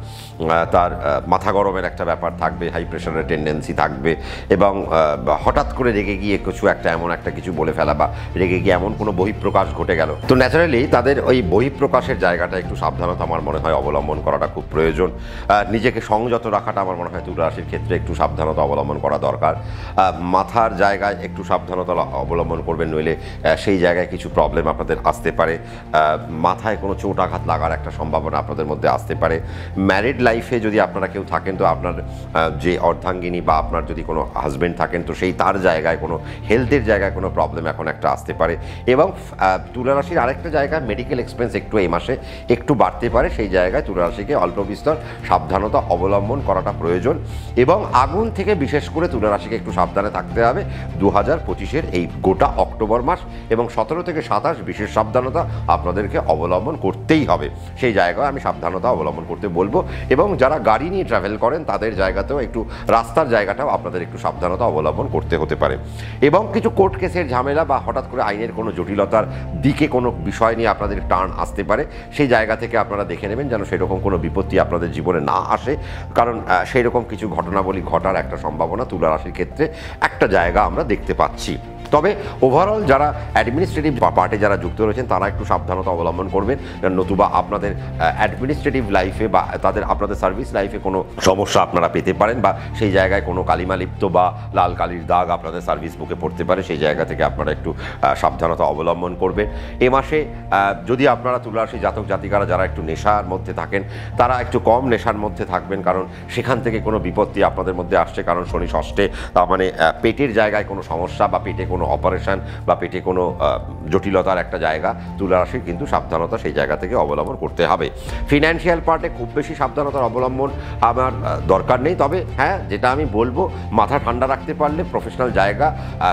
তার মাথা গরমের একটা ব্যাপার থাকবে, হাই প্রেশারের টেন্ডেন্সি থাকবে, এবং হঠাৎ করে রেগে গিয়ে কিছু একটা এমন একটা কিছু বলে ফেলা, বা রেগে গিয়ে এমন কোনো বহিঃপ্রকাশ ঘটে গেল। তো ন্যাচারালি তাদের ওই বহিঃপ্রকাশের জায়গাটা একটু সাবধানতা আমার মনে হয় অবলম্বন করাটা খুব প্রয়োজন। প্রয়োজন। নিজেকে সংযত রাখাটা আমার মনে হয় তুলা রাশির ক্ষেত্রে একটু সাবধানতা অবলম্বন করা দরকার। মাথার জায়গায় একটু সাবধানতা অবলম্বন করবেন, নইলে সেই জায়গায় কিছু প্রবলেম আপনাদের আসতে পারে। মাথায় কোনো চোট আঘাত লাগার একটা সম্ভাবনা আপনাদের মধ্যে আসতে পারে। ম্যারিড লাইফে যদি আপনারা কেউ থাকেন তো আপনার যে অর্ধাঙ্গিনী বা আপনার যদি কোনো হাজব্যান্ড থাকেন তো সেই তার জায়গায় কোনো হেলথের জায়গায় কোনো প্রবলেম এখন একটা আসতে পারে। এবং তুলা রাশির আরেকটা জায়গায় মেডিকেল এক্সপেন্স একটু এই মাসে একটু বাড়তে পারে, সেই জায়গায় তুলা রাশিকে অল্প বিস্তর সাবধানতা অবলম্বন করাটা প্রয়োজন। এবং আগুন থেকে বিশেষ করে তুলা রাশিকে একটু সাবধানে থাকতে হবে 2025-এর এই গোটা অক্টোবর মাস, এবং 17 থেকে 27 বিশেষ সাবধানতা আপনাদেরকে অবলম্বন করতেই হবে। সেই জায়গায় আমি সাবধানতা অবলম্বন করতে বলবো। এবং যারা গাড়ি নিয়ে ট্রাভেল করেন তাদের জায়গাতেও একটু রাস্তার জায়গাটাও আপনাদের একটু সাবধানতা অবলম্বন করতে হতে পারে। এবং কিছু কোর্ট কেসের ঝামেলা বা হঠাৎ করে আইনের কোনো জটিলতার দিকে কোনো বিষয় নিয়ে আপনাদের টার্ন আসতে পারে, সেই জায়গা থেকে আপনারা দেখে নেবেন যেন সেরকম কোনো বিপত্তি আপনাদের জীবনে না আসে, কারণ সেই রকম কিছু ঘটনাবলী ঘটার একটা সম্ভাবনা তুলা রাশির ক্ষেত্রে একটা জায়গা আমরা দেখতে পাচ্ছি। তবে ওভারঅল যারা অ্যাডমিনিস্ট্রেটিভ পার্টে যারা যুক্ত রয়েছেন তারা একটু সাবধানতা অবলম্বন করবেন, নতুবা আপনাদের অ্যাডমিনিস্ট্রেটিভ লাইফে বা আপনাদের সার্ভিস লাইফে কোনো সমস্যা আপনারা পেতে পারেন, বা সেই জায়গায় কোনো কালিমালিপ্ত বা লাল কালির দাগ আপনাদের সার্ভিস বুকে পড়তে পারে। সেই জায়গা থেকে আপনারা একটু সাবধানতা অবলম্বন করবেন। এ মাসে যদি আপনারা তুলা রাশি জাতক জাতিকারা যারা একটু নেশার মধ্যে থাকেন তারা একটু কম নেশার মধ্যে থাকবেন, কারণ সেখান থেকে কোনো বিপত্তি আপনাদের মধ্যে আসছে, কারণ শনি ষষ্ঠে, তার মানে পেটের জায়গায় কোনো সমস্যা বা পেটে কোনো অপারেশন বা পেটে কোনো জটিলতার একটা জায়গা তুলা রাশির কিন্তু সাবধানতা সেই জায়গা থেকে অবলম্বন করতে হবে। ফিনান্সিয়াল পার্টে খুব বেশি সাবধানতার অবলম্বন আমার দরকার নেই, তবে হ্যাঁ যেটা আমি বলবো মাথা ঠান্ডা রাখতে পারলে প্রফেশনাল জায়গা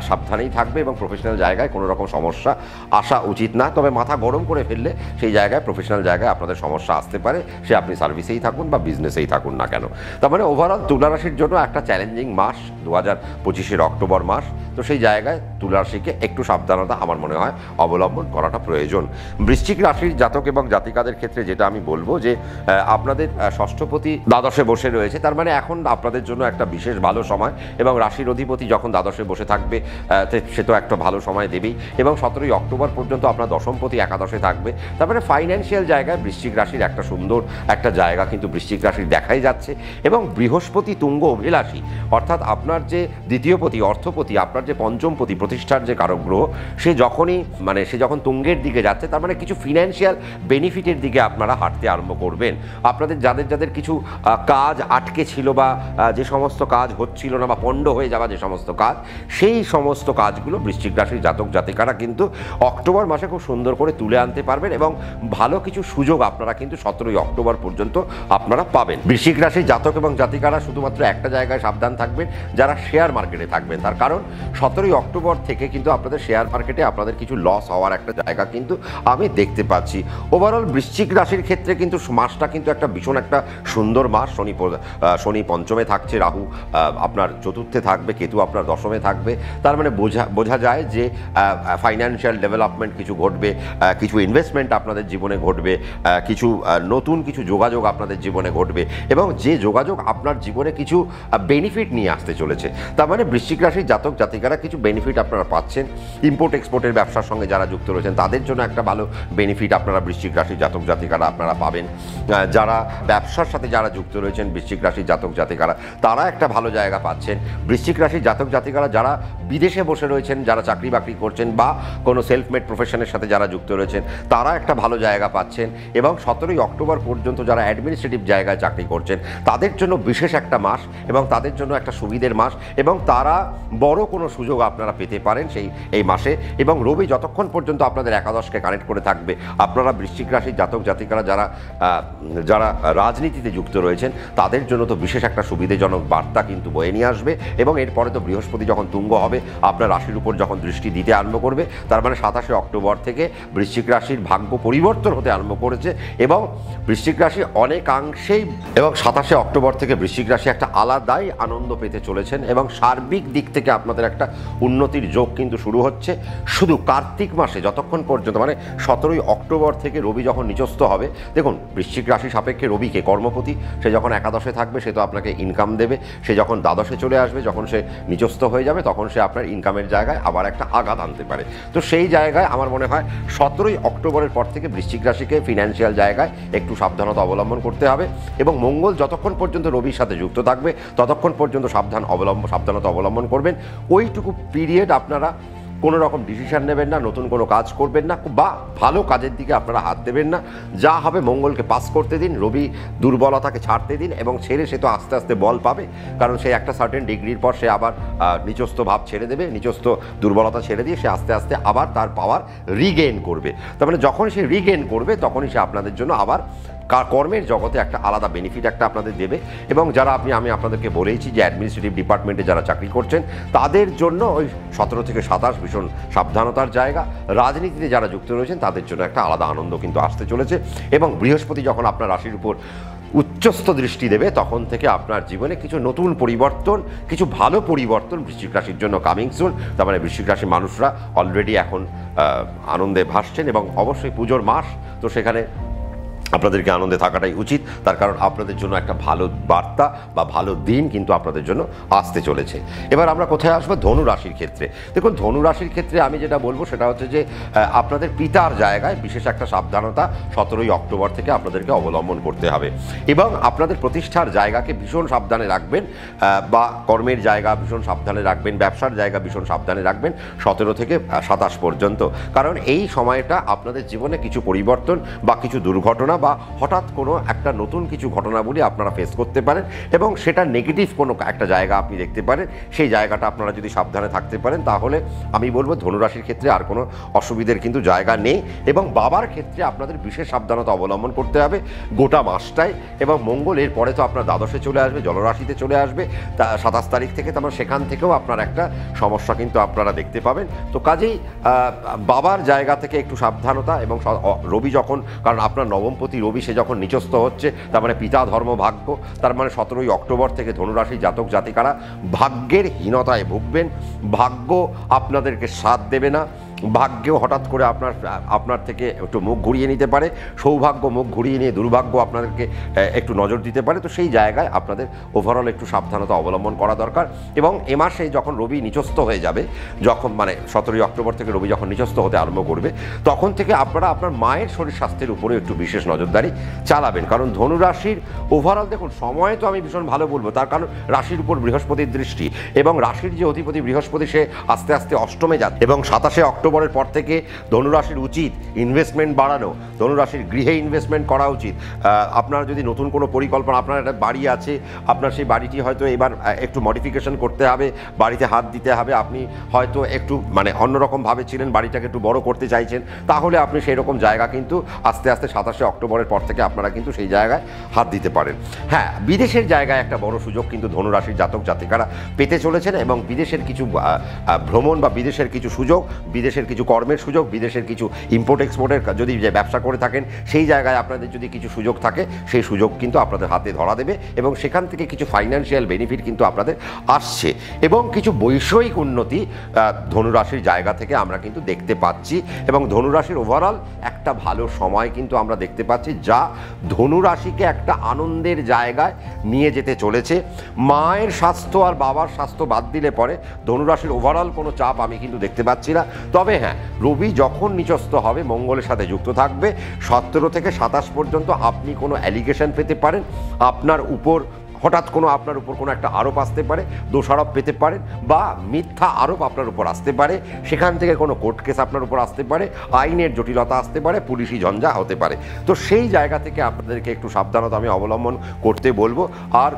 সাবধানেই থাকবে এবং প্রফেশনাল জায়গায় কোনো রকম সমস্যা আসা উচিত না। তবে মাথা গরম করে ফেললে সেই জায়গায় প্রফেশনাল জায়গায় আপনাদের সমস্যা আসতে পারে, সে আপনি সার্ভিসেই থাকুন বা বিজনেসেই থাকুন না কেন। তার মানে ওভারঅল তুলা রাশির জন্য একটা চ্যালেঞ্জিং মাস 2025-এর অক্টোবর মাস। তো সেই জায়গায় তুলা রাশিকে একটু সাবধানতা আমার মনে হয় অবলম্বন করাটা প্রয়োজন। বৃশ্চিক রাশির জাতক এবং জাতিকাদের ক্ষেত্রে যেটা আমি বলবো যে আপনাদের ষষ্ঠপতি দ্বাদশে বসে রয়েছে, তার মানে এখন আপনাদের জন্য একটা বিশেষ ভালো সময়, এবং রাশির অধিপতি যখন দ্বাদশে বসে থাকবে সে তো একটা ভালো সময় দেবেই। এবং 17ই অক্টোবর পর্যন্ত আপনার দশমপতি একাদশে থাকবে, তারপরে ফাইন্যান্সিয়াল জায়গায় বৃশ্চিক রাশির একটা সুন্দর একটা জায়গা কিন্তু বৃশ্চিক রাশির দেখাই যাচ্ছে। এবং বৃহস্পতি তুঙ্গ অভিলাষী, অর্থাৎ আপনার যে দ্বিতীয়পতি অর্থপতি, আপনার যে পঞ্চমপতি প্রতিষ্ঠার যে কারক গ্রহ, সে যখন তুঙ্গের দিকে যাচ্ছে, তার মানে কিছু ফিনান্সিয়াল বেনিফিটের দিকে আপনারা হাঁটতে আরম্ভ করবেন। আপনাদের যাদের কিছু কাজ আটকে ছিল বা যে সমস্ত কাজ হচ্ছিল না বা পণ্ড হয়ে যাওয়া যে সমস্ত কাজ, সেই সমস্ত কাজগুলো বৃশ্চিক রাশির জাতক জাতিকারা কিন্তু অক্টোবর মাসে খুব সুন্দর করে তুলে আনতে পারবেন, এবং ভালো কিছু সুযোগ আপনারা কিন্তু 17ই অক্টোবর পর্যন্ত আপনারা পাবেন। বৃশ্চিক রাশির জাতক এবং জাতিকারা শুধুমাত্র একটা জায়গায় সাবধান থাকবেন, যারা শেয়ার মার্কেটে থাকবেন, তার কারণ 17ই অক্টোবর থেকে কিন্তু আপনাদের শেয়ার মার্কেটে আপনাদের কিছু লস হওয়ার একটা জায়গা কিন্তু আমি দেখতে পাচ্ছি। ওভারঅল বৃশ্চিক রাশির ক্ষেত্রে কিন্তু মাসটা কিন্তু একটা ভীষণ একটা সুন্দর মাস। শনি পঞ্চমে থাকছে, রাহু আপনার চতুর্থে থাকবে, কেতু আপনার দশমে থাকবে। তার মানে বোঝা যায় যে ফাইন্যান্সিয়াল ডেভেলপমেন্ট কিছু ঘটবে, কিছু ইনভেস্টমেন্ট আপনাদের জীবনে ঘটবে, কিছু নতুন কিছু যোগাযোগ আপনাদের জীবনে ঘটবে, এবং যে যোগাযোগ আপনার জীবনে কিছু বেনিফিট নিয়ে আসতে চলেছে। তার মানে বৃশ্চিক রাশির জাতক জাতিকারা কিছু বেনিফিট আপনারা পাচ্ছেন। ইম্পোর্ট এক্সপোর্টের ব্যবসার সঙ্গে যারা যুক্ত রয়েছেন তাদের জন্য একটা ভালো বেনিফিট আপনারা বৃশ্চিক রাশির জাতক জাতিকারা আপনারা পাবেন। যারা ব্যবসার সাথে যারা যুক্ত রয়েছেন বৃশ্চিক রাশির জাতক জাতিকারা, তারা একটা ভালো জায়গা পাচ্ছেন। বৃশ্চিক রাশির জাতক জাতিকারা যারা বিদেশে বসে রয়েছেন, যারা চাকরি বাকরি করছেন বা কোনো সেলফ মেড প্রফেশনের সাথে যারা যুক্ত রয়েছেন, তারা একটা ভালো জায়গা পাচ্ছেন। এবং 17ই অক্টোবর পর্যন্ত যারা অ্যাডমিনিস্ট্রেটিভ জায়গায় চাকরি করছেন তাদের জন্য বিশেষ একটা মাস, এবং তাদের জন্য একটা সুবিধের মাস, এবং তারা বড় কোনো সুযোগ আপনারা পেতে পারেন এই মাসে। এবং রবি যতক্ষণ পর্যন্ত আপনাদের একাদশকে কানেক্ট করে থাকবে, আপনারা বৃশ্চিক রাশির জাতক জাতিকারা যারা রাজনীতিতে যুক্ত রয়েছেন তাদের জন্য তো বিশেষ একটা সুবিধাজনক বার্তা কিন্তু বয়ে নিয়ে আসবে। এবং এরপরে তো বৃহস্পতি যখন তুঙ্গ হবে, আপনার রাশির উপর যখন দৃষ্টি দিতে আরম্ভ করবে, তার মানে 27শে অক্টোবর থেকে বৃশ্চিক রাশির ভাগ্য পরিবর্তন হতে আরম্ভ করেছে, এবং বৃশ্চিক রাশি অনেকাংশেই, এবং 27শে অক্টোবর থেকে বৃশ্চিক রাশি একটা আলাদাই আনন্দ পেতে চলেছেন, এবং সার্বিক দিক থেকে আপনাদের একটা একটা উন্নতির যোগ কিন্তু শুরু হচ্ছে। শুধু কার্তিক মাসে যতক্ষণ পর্যন্ত মানে 17ই অক্টোবর থেকে রবি যখন নিচস্থ হবে, দেখুন বৃশ্চিক রাশি সাপেক্ষে রবিকে কর্মপতি, সে যখন একাদশে থাকবে সে তো আপনাকে ইনকাম দেবে, সে যখন দ্বাদশে চলে আসবে, যখন সে নিচস্থ হয়ে যাবে তখন সে আপনার ইনকামের জায়গায় আবার একটা আঘাত আনতে পারে। তো সেই জায়গায় আমার মনে হয় 17ই অক্টোবরের পর থেকে বৃশ্চিক রাশিকে ফিনান্সিয়াল জায়গায় একটু সাবধানতা অবলম্বন করতে হবে এবং মঙ্গল যতক্ষণ পর্যন্ত রবির সাথে যুক্ত থাকবে ততক্ষণ পর্যন্ত সাবধানতা অবলম্বন করবেন। ওইটুকু পিরিয়ড আপনারা কোনো রকম ডিসিশন নেবেন না, নতুন কোনো কাজ করবেন না বা ভালো কাজের দিকে আপনারা হাত দেবেন না। যা হবে মঙ্গলকে পাস করতে দিন, রবি দুর্বলতাকে ছাড়তে দিন এবং ছেড়ে সে তো আস্তে আস্তে বল পাবে, কারণ সে একটা সার্টেন ডিগ্রির পর সে আবার নিচস্থ ভাব ছেড়ে দেবে, নিচস্থ দুর্বলতা ছেড়ে দিয়ে সে আস্তে আস্তে আবার তার পাওয়ার রিগেইন করবে। তার মানে যখন সে রিগেইন করবে তখনই সে আপনাদের জন্য আবার কর্মের জগতে একটা আলাদা বেনিফিট একটা আপনাদের দেবে। এবং যারা আমি আপনাদেরকে বলেইছি যে অ্যাডমিনিস্ট্রেটিভ ডিপার্টমেন্টে যারা চাকরি করছেন তাদের জন্য ওই 17 থেকে 27 ভীষণ সাবধানতার জায়গা। রাজনীতিতে যারা যুক্ত রয়েছেন তাদের জন্য একটা আলাদা আনন্দ কিন্তু আসতে চলেছে এবং বৃহস্পতি যখন আপনার রাশির উপর উচ্চস্থ দৃষ্টি দেবে তখন থেকে আপনার জীবনে কিছু নতুন পরিবর্তন, কিছু ভালো পরিবর্তন বৃশ্চিক রাশির জন্য কামিং সুন। তার মানে বৃশ্চিক রাশির মানুষরা অলরেডি এখন আনন্দে ভাসছেন এবং অবশ্যই পুজোর মাস, তো সেখানে আপনাদেরকে আনন্দে থাকাটাই উচিত, তার কারণ আপনাদের জন্য একটা ভালো বার্তা বা ভালো দিন কিন্তু আপনাদের জন্য আসতে চলেছে। এবার আমরা কোথায় আসবো? ধনু রাশির ক্ষেত্রে। দেখুন ধনু রাশির ক্ষেত্রে আমি যেটা বলবো সেটা হচ্ছে যে আপনাদের পিতার জায়গায় বিশেষ একটা সাবধানতা 17ই অক্টোবর থেকে আপনাদেরকে অবলম্বন করতে হবে এবং আপনাদের প্রতিষ্ঠার জায়গাকে ভীষণ সাবধানে রাখবেন বা কর্মের জায়গা ভীষণ সাবধানে রাখবেন, ব্যবসার জায়গা ভীষণ সাবধানে রাখবেন 17 থেকে 27 পর্যন্ত, কারণ এই সময়টা আপনাদের জীবনে কিছু পরিবর্তন বা কিছু দুর্ঘটনা বা হঠাৎ কোনো একটা নতুন কিছু ঘটনাবলী আপনারা ফেস করতে পারেন এবং সেটা নেগেটিভ কোনো একটা জায়গা আপনি দেখতে পারেন। সেই জায়গাটা আপনারা যদি সাবধানে থাকতে পারেন তাহলে আমি বলবো ধনুরাশির ক্ষেত্রে আর কোনো অসুবিধার কিন্তু জায়গা নেই। এবং বাবার ক্ষেত্রে আপনাদের বিশেষ সাবধানতা অবলম্বন করতে হবে গোটা মাসটাই। এবং মঙ্গল এর পরে তো আপনার দ্বাদশে চলে আসবে, জলরাশিতে চলে আসবে 27 তারিখ থেকে, তারপর সেখান থেকেও আপনার একটা সমস্যা কিন্তু আপনারা দেখতে পাবেন। তো কাজেই বাবার জায়গা থেকে একটু সাবধানতা এবং রবি যখন, কারণ আপনার নবমপতি রবি সে যখন নিচস্থ হচ্ছে তার মানে পিতা ধর্ম ভাগ্য, তার মানে 17ই অক্টোবর থেকে ধনুরাশির জাতক জাতিকারা ভাগ্যের হীনতায় ভুগবেন। ভাগ্য আপনাদেরকে সাথ দেবে না, ভাগ্যেও হঠাৎ করে আপনার থেকে একটু মুখ ঘুরিয়ে নিতে পারে, সৌভাগ্য মুখ ঘুরিয়ে নিয়ে দুর্ভাগ্য আপনাদেরকে একটু নজর দিতে পারে। তো সেই জায়গায় আপনাদের ওভারঅল একটু সাবধানতা অবলম্বন করা দরকার। এবং এ মাসে যখন রবি নিচস্থ হয়ে যাবে, যখন মানে 17ই অক্টোবর থেকে রবি যখন নিচস্থ হতে আরম্ভ করবে তখন থেকে আপনারা আপনার মায়ের শরীর স্বাস্থ্যের উপরে একটু বিশেষ নজরদারি চালাবেন, কারণ ধনুরাশির ওভারঅল দেখুন সময় তো আমি ভীষণ ভালো বলবো, তার কারণ রাশির উপর বৃহস্পতির দৃষ্টি এবং রাশির যে অধিপতি বৃহস্পতি সে আস্তে আস্তে অষ্টমে যাচ্ছে এবং 27শে অক্টোবরের পর থেকে ধনুরাশির উচিত ইনভেস্টমেন্ট বাড়ানো, ধনুরাশির গৃহে ইনভেস্টমেন্ট করা উচিত। আপনার যদি নতুন কোনো পরিকল্পনা, আপনার একটা বাড়ি আছে, আপনার সেই বাড়িটি হয়তো এবার একটু মডিফিকেশন করতে হবে, বাড়িতে হাত দিতে হবে, আপনি হয়তো একটু মানে অন্যরকমভাবে ছিলেন, বাড়িটাকে একটু বড় করতে চাইছেন, তাহলে আপনি সেই রকম জায়গা কিন্তু আস্তে আস্তে 27শে অক্টোবরের পর থেকে আপনারা কিন্তু সেই জায়গায় হাত দিতে পারেন। হ্যাঁ, বিদেশের জায়গায় একটা বড় সুযোগ কিন্তু ধনুরাশির জাতক জাতিকারা পেতে চলেছেন এবং বিদেশের কিছু ভ্রমণ বা বিদেশের কিছু সুযোগ, বিদেশের কিছু কর্মের সুযোগ, বিদেশের কিছু ইম্পোর্ট এক্সপোর্টের যদি যে ব্যবসা করে থাকেন সেই জায়গায় আপনাদের যদি কিছু সুযোগ থাকে সেই সুযোগ কিন্তু আপনাদের হাতে ধরা দেবে এবং সেখান থেকে কিছু ফাইন্যান্সিয়াল বেনিফিট কিন্তু আপনাদের আসছে এবং কিছু বৈষয়িক উন্নতি ধনুরাশির জায়গা থেকে আমরা কিন্তু দেখতে পাচ্ছি এবং ধনুরাশির ওভারঅল একটা ভালো সময় কিন্তু আমরা দেখতে পাচ্ছি যা ধনুরাশিকে একটা আনন্দের জায়গায় নিয়ে যেতে চলেছে। মায়ের স্বাস্থ্য আর বাবার স্বাস্থ্য বাদ দিলে পরে ধনুরাশির ওভারঅল কোনো চাপ আমি কিন্তু দেখতে পাচ্ছি না। তবে হ্যাঁ, রবি যখন নিচস্থ হবে মঙ্গলের সাথে যুক্ত থাকবে 17 থেকে 27 পর্যন্ত আপনি কোনো অ্যালিগেশন পেতে পারেন, আপনার উপর হঠাৎ আপনার উপর কোনো একটা আরোপ আসতে পারে, দোষারোপ পেতে পারেন বা মিথ্যা আরোপ আপনার উপর আসতে পারে, সেখান থেকে কোনো কোর্ট কেস আপনার উপর আসতে পারে, আইনের জটিলতা আসতে পারে, পুলিশি ঝঞ্ঝা হতে পারে। তো সেই জায়গা থেকে আপনাদেরকে একটু সাবধানতা আমি অবলম্বন করতে বলবো। আর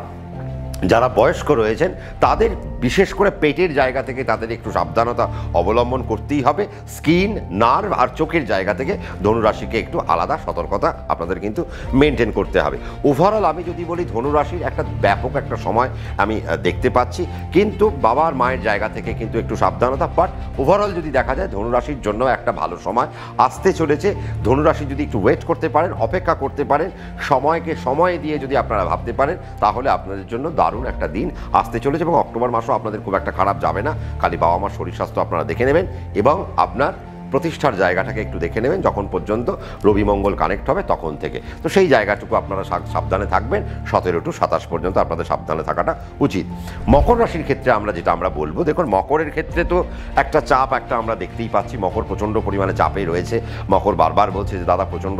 যারা বয়স্ক রয়েছেন তাদের বিশেষ করে পেটের জায়গা থেকে তাদের একটু সাবধানতা অবলম্বন করতেই হবে। স্কিন, নার্ভ আর চোখের জায়গা থেকে ধনুরাশিকে একটু আলাদা সতর্কতা আপনাদের কিন্তু মেনটেন করতে হবে। ওভারঅল আমি যদি বলি ধনুরাশির একটা ব্যাপক একটা সময় আমি দেখতে পাচ্ছি, কিন্তু বাবার মায়ের জায়গা থেকে কিন্তু একটু সাবধানতা। বাট ওভারঅল যদি দেখা যায় ধনুরাশির জন্য একটা ভালো সময় আসতে চলেছে। ধনুরাশি যদি একটু ওয়েট করতে পারেন, অপেক্ষা করতে পারেন, সময়কে সময় দিয়ে যদি আপনারা ভাবতে পারেন তাহলে আপনাদের জন্য দারুণ একটা দিন আসতে চলেছে এবং অক্টোবর মাস মাসও আপনাদের খুব একটা খারাপ যাবে না। খালি বাবা মার শরীর স্বাস্থ্য আপনারা দেখে নেবেন এবং আপনার প্রতিষ্ঠার জায়গাটাকে একটু দেখে নেবেন যখন পর্যন্ত রবি মঙ্গল কানেক্ট হবে তখন থেকে। তো সেই জায়গাটুকু আপনারা সাবধানে থাকবেন। 17 টু 27 পর্যন্ত আপনাদের সাবধানে থাকাটা উচিত। মকর রাশির ক্ষেত্রে আমরা বলবো, দেখুন মকরের ক্ষেত্রে তো একটা চাপ আমরা দেখতেই পাচ্ছি। মকর প্রচণ্ড পরিমাণে চাপে রয়েছে। মকর বারবার বলছে যে দাদা প্রচণ্ড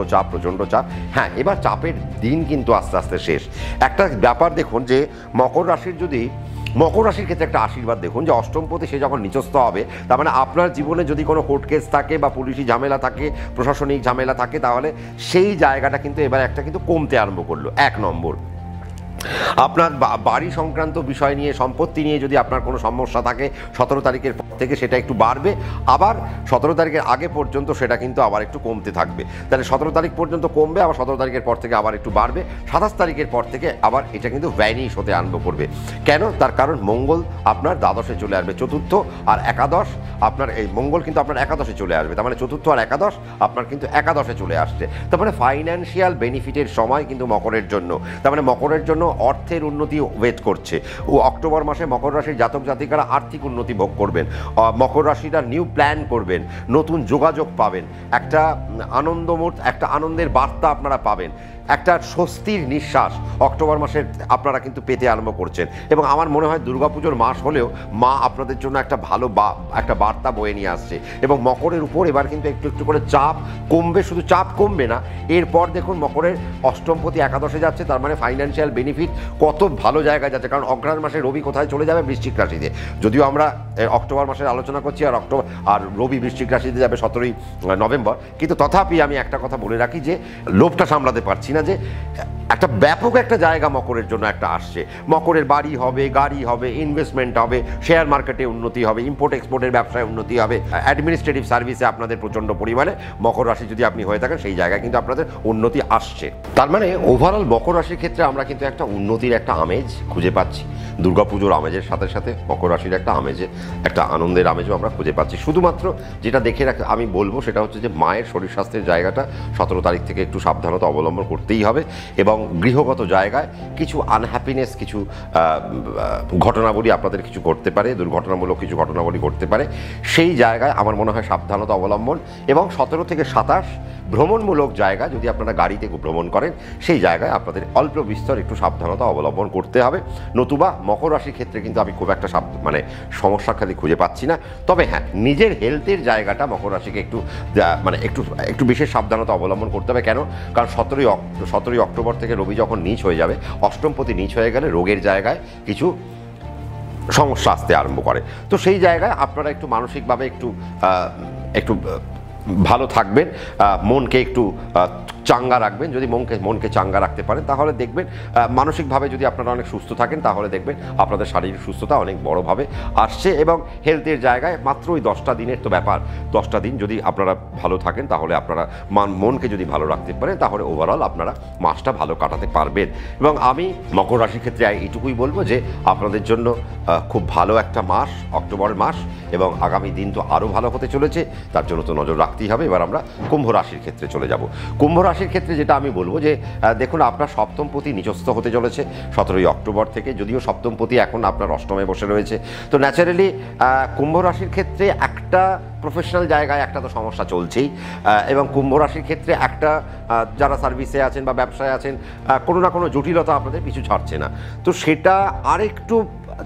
চাপ। হ্যাঁ, এবার চাপের দিন কিন্তু আস্তে আস্তে শেষ। একটা ব্যাপার দেখুন যে মকর রাশির ক্ষেত্রে একটা আশীর্বাদ দেখুন যে অষ্টমপতি সে যখন নিচস্থ হবে, তার মানে আপনার জীবনে যদি কোনো কোর্ট কেস থাকে বা পুলিশি ঝামেলা থাকে, প্রশাসনিক ঝামেলা থাকে, তাহলে সেই জায়গাটা কিন্তু এবার কিন্তু কমতে আরম্ভ করলো। 1 নম্বর, আপনার বাড়ি সংক্রান্ত বিষয় নিয়ে, সম্পত্তি নিয়ে যদি আপনার কোনো সমস্যা থাকে 17 তারিখের পর থেকে সেটা একটু বাড়বে, আবার 17 তারিখের আগে পর্যন্ত সেটা কিন্তু আবার একটু কমতে থাকবে। তাহলে 17 তারিখ পর্যন্ত কমবে, আবার 17 তারিখের পর থেকে আবার একটু বাড়বে, 27 তারিখের পর থেকে আবার এটা কিন্তু ভ্যানিশ হতে আরম্ভ করবে। কেন? তার কারণ মঙ্গল আপনার দ্বাদশে চলে আসবে। চতুর্থ আর একাদশ আপনার, এই মঙ্গল কিন্তু আপনার একাদশে চলে আসবে। তার মানে চতুর্থ আর একাদশ আপনার কিন্তু একাদশে চলে আসছে। তার মানে ফাইন্যান্সিয়াল বেনিফিটের সময় কিন্তু মকরের জন্য, তার মানে মকরের জন্য অর্থের উন্নতি ওয়েট করছে। ও অক্টোবর মাসে মকর রাশির জাতক জাতিকারা আর্থিক উন্নতি ভোগ করবেন। মকর রাশিরা নিউ প্ল্যান করবেন, নতুন যোগাযোগ পাবেন, একটা আনন্দের বার্তা আপনারা পাবেন, একটা স্বস্তির নিঃশ্বাস অক্টোবর মাসে আপনারা কিন্তু পেতে আরম্ভ করছেন। এবং আমার মনে হয় দুর্গাপুজোর মাস হলেও মা আপনাদের জন্য একটা ভালো একটা বার্তা বয়ে নিয়ে আসছে। এবং মকরের উপর এবার কিন্তু একটু করে চাপ কমবে। শুধু চাপ কমবে না, এরপর দেখুন মকরের অষ্টমপতি একাদশে যাচ্ছে, তার মানে ফাইন্যান্সিয়াল বেনিফিট কত ভালো জায়গায় যাচ্ছে। কারণ অগ্রহায়ণ মাসে রবি কোথায় চলে যাবে? বৃশ্চিক রাশিতে। যদিও আমরা অক্টোবর মাসের আলোচনা করছি আর রবি বৃশ্চিক রাশিতে যাবে 17 নভেম্বর, কিন্তু তথাপি আমি একটা কথা বলে রাখি যে লোভটা সামলাতে পারছি না যে একটা ব্যাপক একটা জায়গা মকরের জন্য একটা আসছে। মকরের বাড়ি হবে, গাড়ি হবে, ইনভেস্টমেন্ট হবে, শেয়ার মার্কেটে উন্নতি হবে, ইম্পোর্ট এক্সপোর্টের ব্যবসায় উন্নতি হবে, অ্যাডমিনিস্ট্রেটিভ সার্ভিসে আপনাদের প্রচণ্ড পরিমাণে, মকর রাশি যদি আপনি হয়ে থাকেন সেই জায়গায় কিন্তু আপনাদের উন্নতি আসছে। তার মানে ওভারঅল মকর রাশির ক্ষেত্রে আমরা কিন্তু একটা উন্নতির একটা আমেজ খুঁজে পাচ্ছি। দুর্গাপুজোর আমেজের সাথে সাথে মকর রাশির একটা আনন্দের আমেজও আমরা খুঁজে পাচ্ছি। শুধুমাত্র যেটা দেখে আমি বলবো সেটা হচ্ছে যে মায়ের শরীর স্বাস্থ্যের জায়গাটা 17 তারিখ থেকে একটু সাবধানতা অবলম্বন করতেই হবে। এবং গৃহগত জায়গায় কিছু আনহ্যাপিনেস, কিছু ঘটনাবলী আপনাদের কিছু ঘটতে পারে, দুর্ঘটনামূলক কিছু ঘটনাবলী ঘটতে পারে। সেই জায়গায় আমার মনে হয় সাবধানতা অবলম্বন। এবং 17 থেকে 27 ভ্রমণমূলক জায়গা যদি আপনারা গাড়িতে ভ্রমণ করেন, সেই জায়গায় আপনাদের অল্প বিস্তর একটু সাবধানতা অবলম্বন করতে হবে। নতুবা মকর রাশির ক্ষেত্রে কিন্তু আমি খুব একটা সমস্যা খালি খুঁজে পাচ্ছি না। তবে হ্যাঁ, নিজের হেলথের জায়গাটা মকর রাশিকে একটু বিশেষ সাবধানতা অবলম্বন করতে হবে। কেন? কারণ 17 অক্টোবর থেকে রবি যখন নিচ হয়ে যাবে, অষ্টমপতি নিচ হয়ে গেলে রোগের জায়গায় কিছু সমস্যা আসতে আরম্ভ করে। তো সেই জায়গায় আপনারা একটু মানসিকভাবে একটু ভালো থাকবেন, মনকে একটু চাঙ্গা রাখবেন। যদি মনকে চাঙ্গা রাখতে পারেন তাহলে দেখবেন মানসিকভাবে যদি আপনারা অনেক সুস্থ থাকেন তাহলে দেখবেন আপনাদের শারীরিক সুস্থতা অনেক বড়োভাবে আসছে। এবং হেলথের জায়গায় মাত্র ওই 10টা দিনের তো ব্যাপার, 10টা দিন যদি আপনারা ভালো থাকেন তাহলে আপনারা মনকে যদি ভালো রাখতে পারেন তাহলে ওভারঅল আপনারা মাসটা ভালো কাটাতে পারবেন। এবং আমি মকর রাশির ক্ষেত্রে এইটুকুই বলবো যে আপনাদের জন্য খুব ভালো একটা মাস অক্টোবর মাস, এবং আগামী দিন তো আরও ভালো হতে চলেছে, তার জন্য তো নজর রাখতেই হবে। এবার আমরা কুম্ভ রাশির ক্ষেত্রে চলে যাব। কুম্ভ রাশির ক্ষেত্রে যেটা আমি বলবো যে দেখুন আপনার সপ্তমপতি নিচস্থ হতে চলেছে 17 অক্টোবর থেকে। যদিও সপ্তমপতি এখন আপনার অষ্টমে বসে রয়েছে, তো ন্যাচারালি কুম্ভ রাশির ক্ষেত্রে একটা প্রফেশনাল জায়গায় একটা তো সমস্যা চলছেই। এবং কুম্ভ রাশির ক্ষেত্রে যারা সার্ভিসে আছেন বা ব্যবসায় আছেন, কোনো না কোনো জটিলতা আপনাদের পিছু ছাড়ছে না। তো সেটা আরেকটু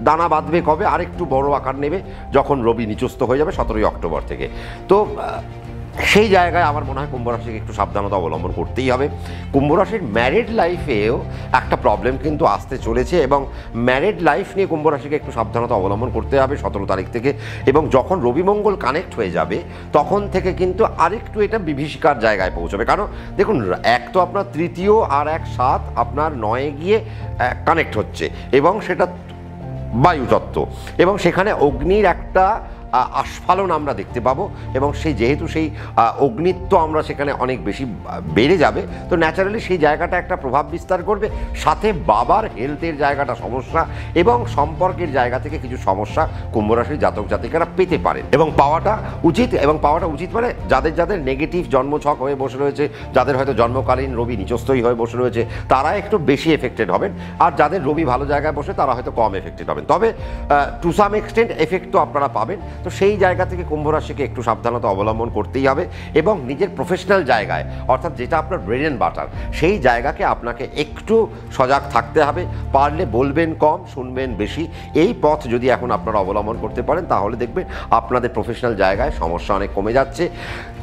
দানা বাঁধবে কবে, আরেকটু বড় আকার নেবে যখন রবি নিচস্থ হয়ে যাবে 17 অক্টোবর থেকে। তো সেই জায়গায় আমার মনে হয় কুম্ভ রাশিকে একটু সাবধানতা অবলম্বন করতেই হবে। কুম্ভ রাশির ম্যারিড লাইফেও একটা প্রবলেম কিন্তু আসতে চলেছে, এবং ম্যারিড লাইফ নিয়ে কুম্ভ রাশিকে একটু সাবধানতা অবলম্বন করতে হবে 17 তারিখ থেকে। এবং যখন রবি মঙ্গল কানেক্ট হয়ে যাবে তখন থেকে কিন্তু আরেকটু এটা বিভীষিকার জায়গায় পৌঁছবে। কারণ দেখুন, এক তো আপনার তৃতীয় আর 7 আপনার 9-এ গিয়ে কানেক্ট হচ্ছে, এবং সেটা বায়ুতত্ত্ব, এবং সেখানে অগ্নির একটা আস্ফালন আমরা দেখতে পাবো, এবং যেহেতু সেই অগ্নিত্ব আমরা সেখানে অনেক বেশি বেড়ে যাবে, তো ন্যাচারালি সেই জায়গাটা একটা প্রভাব বিস্তার করবে। সাথে বাবার হেলথের জায়গাটা সমস্যা এবং সম্পর্কের জায়গা থেকে কিছু সমস্যা কুম্ভ রাশির জাতক জাতিকারা পেতে পারেন, এবং পাওয়াটা উচিত মানে যাদের নেগেটিভ জন্মছক হয়ে বসে রয়েছে, যাদের হয়তো জন্মকালীন রবি নিচস্থই হয়ে বসে রয়েছে, তারা একটু বেশি এফেক্টেড হবেন, আর যাদের রবি ভালো জায়গায় বসে তারা হয়তো কম এফেক্টেড হবেন। তবে টু সাম এক্সটেন্ট এফেক্ট তো আপনারা পাবেন। তো সেই জায়গা থেকে কুম্ভ রাশিকে একটু সাবধানতা অবলম্বন করতেই হবে, এবং নিজের প্রফেশনাল জায়গায়, অর্থাৎ যেটা আপনার ব্রেড অ্যান্ড বাটার, সেই জায়গাকে আপনাকে একটু সজাগ থাকতে হবে। পারলে বলবেন কম, শুনবেন বেশি। এই পথ যদি এখন আপনারা অবলম্বন করতে পারেন, তাহলে দেখবেন আপনাদের প্রফেশনাল জায়গায় সমস্যা অনেক কমে যাচ্ছে।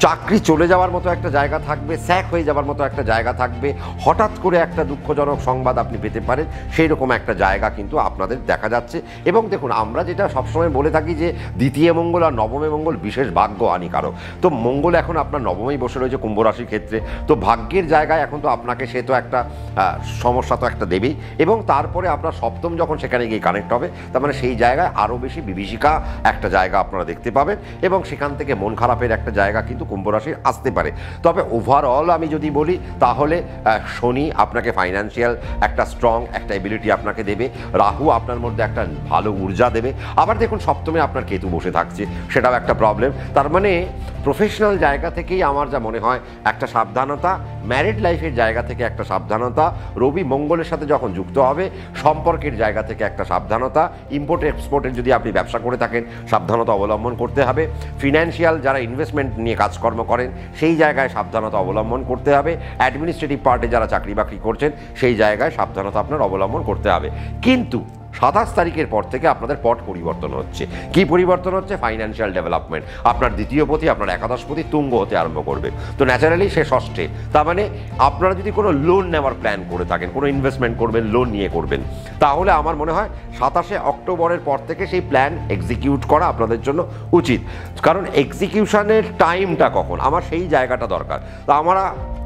চাকরি চলে যাওয়ার মতো একটা জায়গা থাকবে, স্যাক হয়ে যাওয়ার মতো একটা জায়গা থাকবে, হঠাৎ করে একটা দুঃখজনক সংবাদ আপনি পেতে পারেন, সেই রকম একটা জায়গা কিন্তু আপনাদের দেখা যাচ্ছে। এবং দেখুন, আমরা যেটা সবসময় বলে থাকি যে দ্বিতীয় মঙ্গল আর নবমে মঙ্গল বিশেষ ভাগ্য হানিকারক। তো মঙ্গল এখন আপনার নবমেই বসে রয়েছে কুম্ভ রাশির ক্ষেত্রে, তো ভাগ্যের জায়গায় এখন তো আপনাকে সে তো একটা সমস্যা তো একটা দেবেই, এবং তারপরে আপনার সপ্তম যখন সেখানে গিয়ে কানেক্ট হবে, তার মানে সেই জায়গায় আরও বেশি বিভীষিকা একটা জায়গা আপনারা দেখতে পাবেন, এবং সেখান থেকে মন খারাপের একটা জায়গা কিন্তু কুম্ভ রাশির আসতে পারে। তবে ওভারঅল আমি যদি বলি, তাহলে শনি আপনাকে ফাইন্যান্সিয়াল একটা স্ট্রং একটা এবিলিটি আপনাকে দেবে, রাহু আপনার মধ্যে একটা ভালো ঊর্জা দেবে। আবার দেখুন, সপ্তমে আপনার কেতু বসে থাকছে, সেটাও একটা প্রবলেম। তার মানে প্রফেশনাল জায়গা থেকেই আমার যা মনে হয় একটা সাবধানতা, ম্যারিড লাইফের জায়গা থেকে একটা সাবধানতা, রবি মঙ্গলের সাথে যখন যুক্ত হবে সম্পর্কের জায়গা থেকে একটা সাবধানতা, ইম্পোর্ট এক্সপোর্টের যদি আপনি ব্যবসা করে থাকেন সাবধানতা অবলম্বন করতে হবে, ফিনান্সিয়াল যারা ইনভেস্টমেন্ট নিয়ে কাজকর্ম করেন সেই জায়গায় সাবধানতা অবলম্বন করতে হবে, অ্যাডমিনিস্ট্রেটিভ পার্টে যারা চাকরি বাকরি করছেন সেই জায়গায় সাবধানতা আপনার অবলম্বন করতে হবে। কিন্তু 27 তারিখের পর থেকে আপনাদের পট পরিবর্তন হচ্ছে। কি পরিবর্তন হচ্ছে? Financial development. আপনার দ্বিতীয় পতি, আপনার একাদশপতি তুঙ্গ হতে আরম্ভ করবে। তো ন্যাচারালি সে ষষ্ঠে, তার মানে আপনারা যদি কোনো লোন নেওয়ার প্ল্যান করে থাকেন, কোনো ইনভেস্টমেন্ট করবেন, লোন নিয়ে করবেন, তাহলে আমার মনে হয় 27শে অক্টোবরের পর থেকে সেই প্ল্যান এক্সিকিউট করা আপনাদের জন্য উচিত। কারণ এক্সিকিউশনের টাইমটা কখন, আমার সেই জায়গাটা দরকার। তো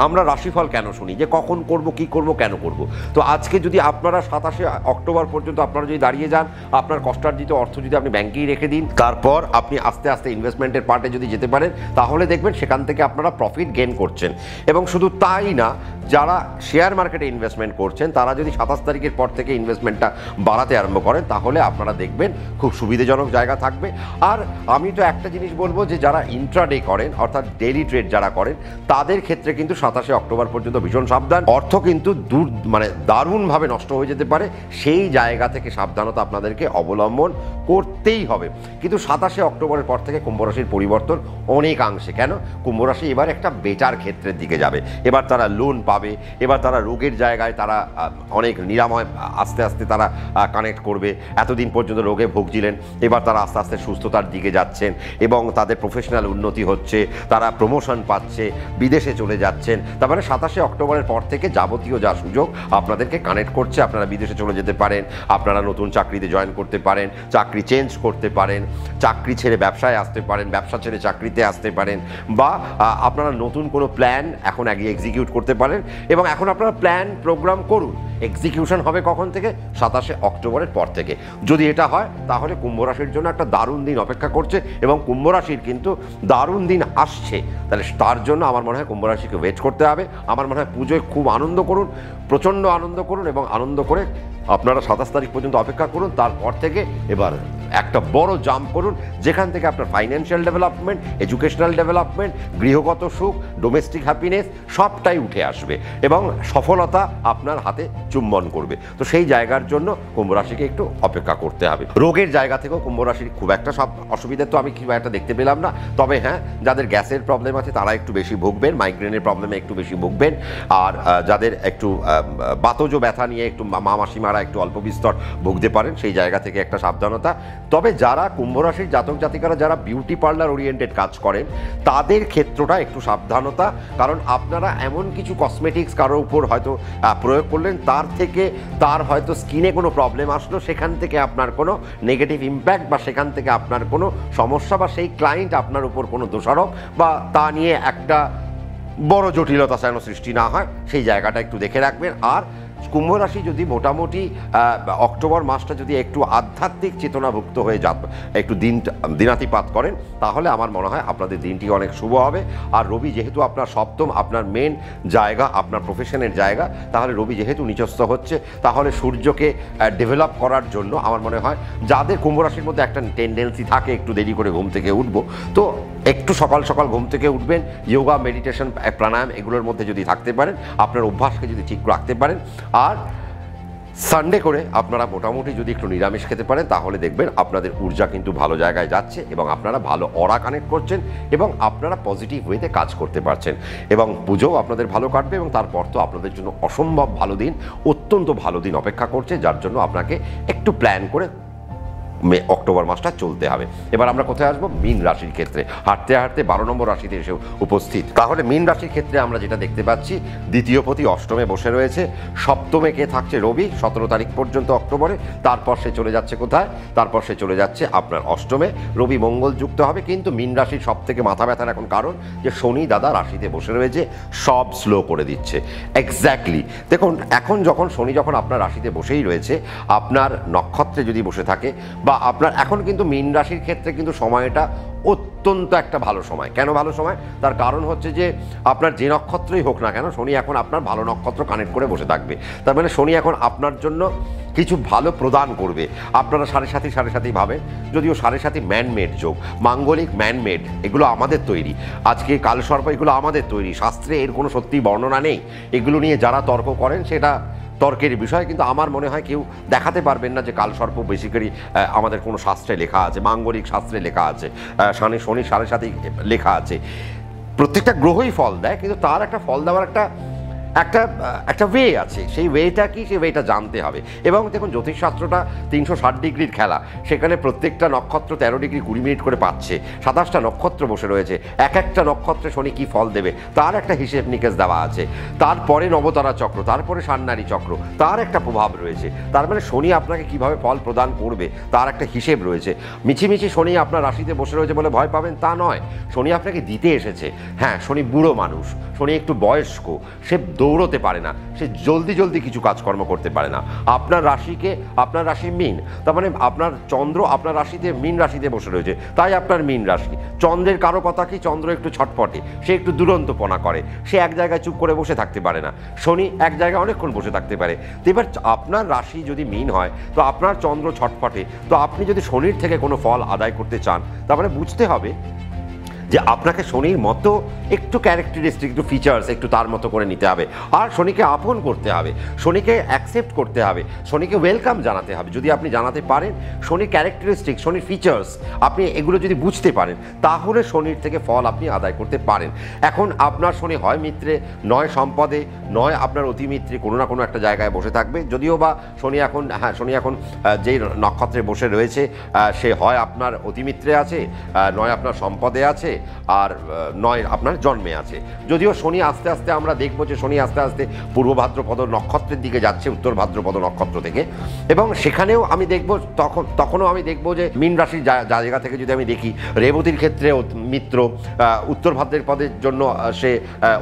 আমরা রাশিফল কেন শুনি যে কখন করব, কি করব, কেন করব? তো আজকে যদি আপনারা 27শে অক্টোবর পর্যন্ত আপনারা যদি দাঁড়িয়ে যান, আপনার কষ্টার্জিত অর্থ যদি আপনি ব্যাংকেই রেখে দিন, তারপর আপনি আস্তে আস্তে ইনভেস্টমেন্টের পার্টে যদি যেতে পারেন, তাহলে দেখবেন সেখান থেকে আপনারা প্রফিট গেইন করছেন। এবং শুধু তাই না, যারা শেয়ার মার্কেটে ইনভেস্টমেন্ট করছেন তারা যদি 27 তারিখের পর থেকে ইনভেস্টমেন্টটা বাড়াতে আরম্ভ করেন, তাহলে আপনারা দেখবেন খুব সুবিধাজনক জায়গা থাকবে। আর আমি তো একটা জিনিস বলবো, যে যারা ইন্ট্রাডে করেন, অর্থাৎ ডেইলি ট্রেড যারা করেন, তাদের ক্ষেত্রে কিন্তু 27শে অক্টোবর পর্যন্ত ভীষণ সাবধান। অর্থ কিন্তু দারুণভাবে নষ্ট হয়ে যেতে পারে, সেই জায়গা থেকে সাবধানতা আপনাদেরকে অবলম্বন করতেই হবে। কিন্তু 27শে অক্টোবরের পর থেকে কুম্ভ রাশির পরিবর্তন অনেকাংশে। কেন? কুম্ভ রাশি এবার একটা বেটার ক্ষেত্রের দিকে যাবে। এবার তারা লোন পাবে, এবার তারা রোগের জায়গায় তারা অনেক নিরাময় আস্তে আস্তে তারা কানেক্ট করবে। এতদিন পর্যন্ত রোগে ভুগছিলেন, এবার তারা আস্তে আস্তে সুস্থতার দিকে যাচ্ছেন, এবং তাদের প্রফেশনাল উন্নতি হচ্ছে, তারা প্রমোশন পাচ্ছে, বিদেশে চলে যাচ্ছেন। তার মানে 27শে অক্টোবরের পর থেকে যাবতীয় যা সুযোগ আপনাদেরকে কানেক্ট করছে। আপনারা বিদেশে চলে যেতে পারেন, আপনারা নতুন চাকরিতে জয়েন করতে পারেন, চাকরি চেঞ্জ করতে পারেন, চাকরি ছেড়ে ব্যবসায় আসতে পারেন, ব্যবসা ছেড়ে চাকরিতে আসতে পারেন, বা আপনারা নতুন কোনো প্ল্যান এখন আগে এক্সিকিউট করতে পারেন। এবং এখন আপনারা প্ল্যান প্রোগ্রাম করুন, এক্সিকিউশন হবে কখন থেকে? 27শে অক্টোবরের পর থেকে। যদি এটা হয়, তাহলে কুম্ভ রাশির জন্য একটা দারুণ দিন অপেক্ষা করছে, এবং কুম্ভ রাশির কিন্তু দারুণ দিন আসছে। তাহলে তার জন্য আমার মনে হয় কুম্ভ রাশিকে ওয়েট করতে হবে। আমার মনে হয় পুজোয় খুব আনন্দ করুন, প্রচণ্ড আনন্দ করুন, এবং আনন্দ করে আপনারা 27 তারিখ পর্যন্ত অপেক্ষা করুন। তারপর থেকে এবার একটা বড় জাম্প করুন, যেখান থেকে আপনার ফাইন্যান্সিয়াল ডেভেলপমেন্ট, এডুকেশনাল ডেভেলপমেন্ট, গৃহগত সুখ, ডোমেস্টিক হ্যাপিনেস সবটাই উঠে আসবে, এবং সফলতা আপনার হাতে চুম্বন করবে। তো সেই জায়গার জন্য কুম্ভ রাশিকে একটু অপেক্ষা করতে হবে। রোগের জায়গা থেকেও কুম্ভ রাশির খুব একটা সব অসুবিধা তো আমি খুব একটা দেখতে পেলাম না। তবে হ্যাঁ, যাদের গ্যাসের প্রবলেম আছে তারা একটু বেশি ভুগবেন, মাইগ্রেনের প্রবলেমে একটু বেশি ভুগবেন, আর যাদের একটু বাতজ ব্যথা নিয়ে একটু মাসিমারা একটু অল্প বিস্তর ভুগতে পারেন, সেই জায়গা থেকে একটা সাবধানতা। তবে যারা কুম্ভ রাশির জাতক জাতিকারা যারা বিউটি পার্লার ওরিয়েন্টেড কাজ করেন, তাদের ক্ষেত্রটা একটু সাবধানতা। কারণ আপনারা এমন কিছু কসমেটিক্স কারোর উপর হয়তো প্রয়োগ করলেন, তার হয়তো স্কিনে কোনো প্রবলেম আসলো, সেখান থেকে আপনার কোনো নেগেটিভ ইম্প্যাক্ট, বা সেখান থেকে আপনার কোনো সমস্যা, বা সেই ক্লায়েন্ট আপনার উপর কোনো দোষারোপ, বা তা নিয়ে একটা বড় জটিলতা যেন সৃষ্টি না হয়, সেই জায়গাটা একটু দেখে রাখবেন। আর কুম্ভ রাশি যদি মোটামুটি অক্টোবর মাসটা যদি একটু আধ্যাত্মিক চেতনাভুক্ত হয়ে একটু দিনাতিপাত করেন, তাহলে আমার মনে হয় আপনাদের দিনটি অনেক শুভ হবে। আর রবি যেহেতু আপনার সপ্তম, আপনার মেন জায়গা, আপনার প্রফেশনের জায়গা, তাহলে রবি যেহেতু নিচস্থ হচ্ছে, তাহলে সূর্যকে ডেভেলপ করার জন্য আমার মনে হয় যাদের কুম্ভ রাশির মধ্যে একটা টেন্ডেন্সি থাকে একটু দেরি করে ঘুম থেকে উঠবো, তো একটু সকাল সকাল ঘুম থেকে উঠবেন, যোগা, মেডিটেশন, প্রাণায়াম এগুলোর মধ্যে যদি থাকতে পারেন, আপনার অভ্যাসকে যদি ঠিক রাখতে পারেন, আর সানডে করে আপনারা মোটামুটি যদি একটু নিরামিষ খেতে পারেন, তাহলে দেখবেন আপনাদের ঊর্জা কিন্তু ভালো জায়গায় যাচ্ছে এবং আপনারা ভালো অরা কানেক্ট করছেন এবং আপনারা পজিটিভ ওয়েতে কাজ করতে পারছেন এবং পুজোও আপনাদের ভালো কাটবে। এবং তারপর তো আপনাদের জন্য অসম্ভব ভালো দিন, অত্যন্ত ভালো দিন অপেক্ষা করছে, যার জন্য আপনাকে একটু প্ল্যান করে অক্টোবর মাসটা চলতে হবে। এবার আমরা কোথায় আসবো? মীন রাশির ক্ষেত্রে। হাঁটতে হাঁটতে 12 নম্বর রাশিতে এসে উপস্থিত। তাহলে মীন রাশির ক্ষেত্রে আমরা যেটা দেখতে পাচ্ছি, দ্বিতীয় পতি অষ্টমে বসে রয়েছে, সপ্তমে কে থাকছে রবি 17 তারিখ পর্যন্ত অক্টোবরে, তারপর সে চলে যাচ্ছে কোথায়? তারপর সে চলে যাচ্ছে আপনার অষ্টমে। রবি মঙ্গল যুক্ত হবে, কিন্তু মীন রাশির সব থেকে মাথা ব্যথার এখন কারণ যে শনি দাদা রাশিতে বসে রয়েছে, সব স্লো করে দিচ্ছে। এক্স্যাক্টলি দেখুন, এখন যখন শনি যখন আপনার রাশিতে বসেই রয়েছে, আপনার নক্ষত্রে যদি বসে থাকে বা আপনার এখন কিন্তু মীন রাশির ক্ষেত্রে কিন্তু সময়টা অত্যন্ত একটা ভালো সময়। কেন ভালো সময়? তার কারণ হচ্ছে যে আপনার যে নক্ষত্রই হোক না কেন, শনি এখন আপনার ভালো নক্ষত্র কানেক্ট করে বসে থাকবে। তার মানে শনি এখন আপনার জন্য কিছু ভালো প্রদান করবে। আপনারা সাড়ে সাথী ভাবেন, যদিও সাড়ে সাথী ম্যানমেড যোগ, মাঙ্গলিক ম্যানমেড, এগুলো আমাদের তৈরি। আজকে কালসর্প এগুলো আমাদের তৈরি, শাস্ত্রে এর কোনো সত্যি বর্ণনা নেই। এগুলো নিয়ে যারা তর্ক করেন সেটা তর্কের বিষয়, কিন্তু আমার মনে হয় কেউ দেখাতে পারবেন না যে কালসর্প বেসিক্যালি আমাদের কোনো শাস্ত্রে লেখা আছে, মাঙ্গলিক শাস্ত্রে লেখা আছে, শনি সাড়ে সাথে লেখা আছে। প্রত্যেকটা গ্রহই ফল দেয়, কিন্তু তার একটা ফল দেওয়ার একটা ওয়ে আছে। সেই ওয়েটা কি, সেই ওয়েটা জানতে হবে। এবং দেখুন, জ্যোতিষশাস্ত্রটা 360 ডিগ্রির খেলা, সেখানে প্রত্যেকটা নক্ষত্র 13 ডিগ্রি 20 মিনিট করে পাচ্ছে, 27টা নক্ষত্র বসে রয়েছে, এক একটা নক্ষত্রে শনি কী ফল দেবে তার একটা হিসেব নিকেশ দেওয়া আছে। তারপরে নবতারা চক্র, তারপরে সান্নারী চক্র, তার একটা প্রভাব রয়েছে। তার মানে শনি আপনাকে কিভাবে ফল প্রদান করবে তার একটা হিসেব রয়েছে। মিছিমিছি শনি আপনার রাশিতে বসে রয়েছে বলে ভয় পাবেন তা নয়, শনি আপনাকে দিতে এসেছে। হ্যাঁ, শনি বুড়ো মানুষ, শনি একটু বয়স্ক, সে দৌড়তে পারে না, সে জলদি কিছু কাজকর্ম করতে পারে না। আপনার রাশি মীন, তার মানে আপনার চন্দ্র আপনার রাশিতে মীন রাশিতে বসে রয়েছে, তাই আপনার মীন রাশি। চন্দ্রের কারো কথা কি? চন্দ্র একটু ছটফটে, সে একটু দুরন্তপনা করে, সে এক জায়গায় চুপ করে বসে থাকতে পারে না। শনি এক জায়গায় অনেকক্ষণ বসে থাকতে পারে। তো এবার আপনার রাশি যদি মীন হয়, তো আপনার চন্দ্র ছটফটে, তো আপনি যদি শনির থেকে কোনো ফল আদায় করতে চান, তার মানে বুঝতে হবে যে আপনাকে শনির মতো একটু ক্যারেক্টারিস্টিক, একটু ফিচার্স একটু তার মতো করে নিতে হবে। আর শনিকে আপন করতে হবে, শনিকে অ্যাকসেপ্ট করতে হবে, শনিকে ওয়েলকাম জানাতে হবে। যদি আপনি জানাতে পারেন শনির ক্যারেক্টারিস্টিক, শনির ফিচার্স আপনি এগুলো যদি বুঝতে পারেন, তাহলে শনির থেকে ফল আপনি আদায় করতে পারেন। এখন আপনার শনি হয় মিত্রে, নয় সম্পদে, নয় আপনার অতিমিত্রে, কোনো না কোনো একটা জায়গায় বসে থাকবে। যদিও বা শনি এখন যেই নক্ষত্রে বসে রয়েছে, সে হয় আপনার অতিমিত্রে আছে, নয় আপনার সম্পদে আছে, আর নয় আপনার জন্মে আছে। যদিও শনি আস্তে আস্তে আমরা দেখবো যে শনি আস্তে আস্তে পূর্ব ভাদ্রপদ নক্ষত্রের দিকে যাচ্ছে, উত্তর ভাদ্রপদ নক্ষত্র থেকে, এবং সেখানেও আমি দেখব তখনও আমি দেখব যে মীন রাশির জায়গা থেকে যদি আমি দেখি, রেবতীর ক্ষেত্রে মিত্র, উত্তর ভাদ্রপদের জন্য সে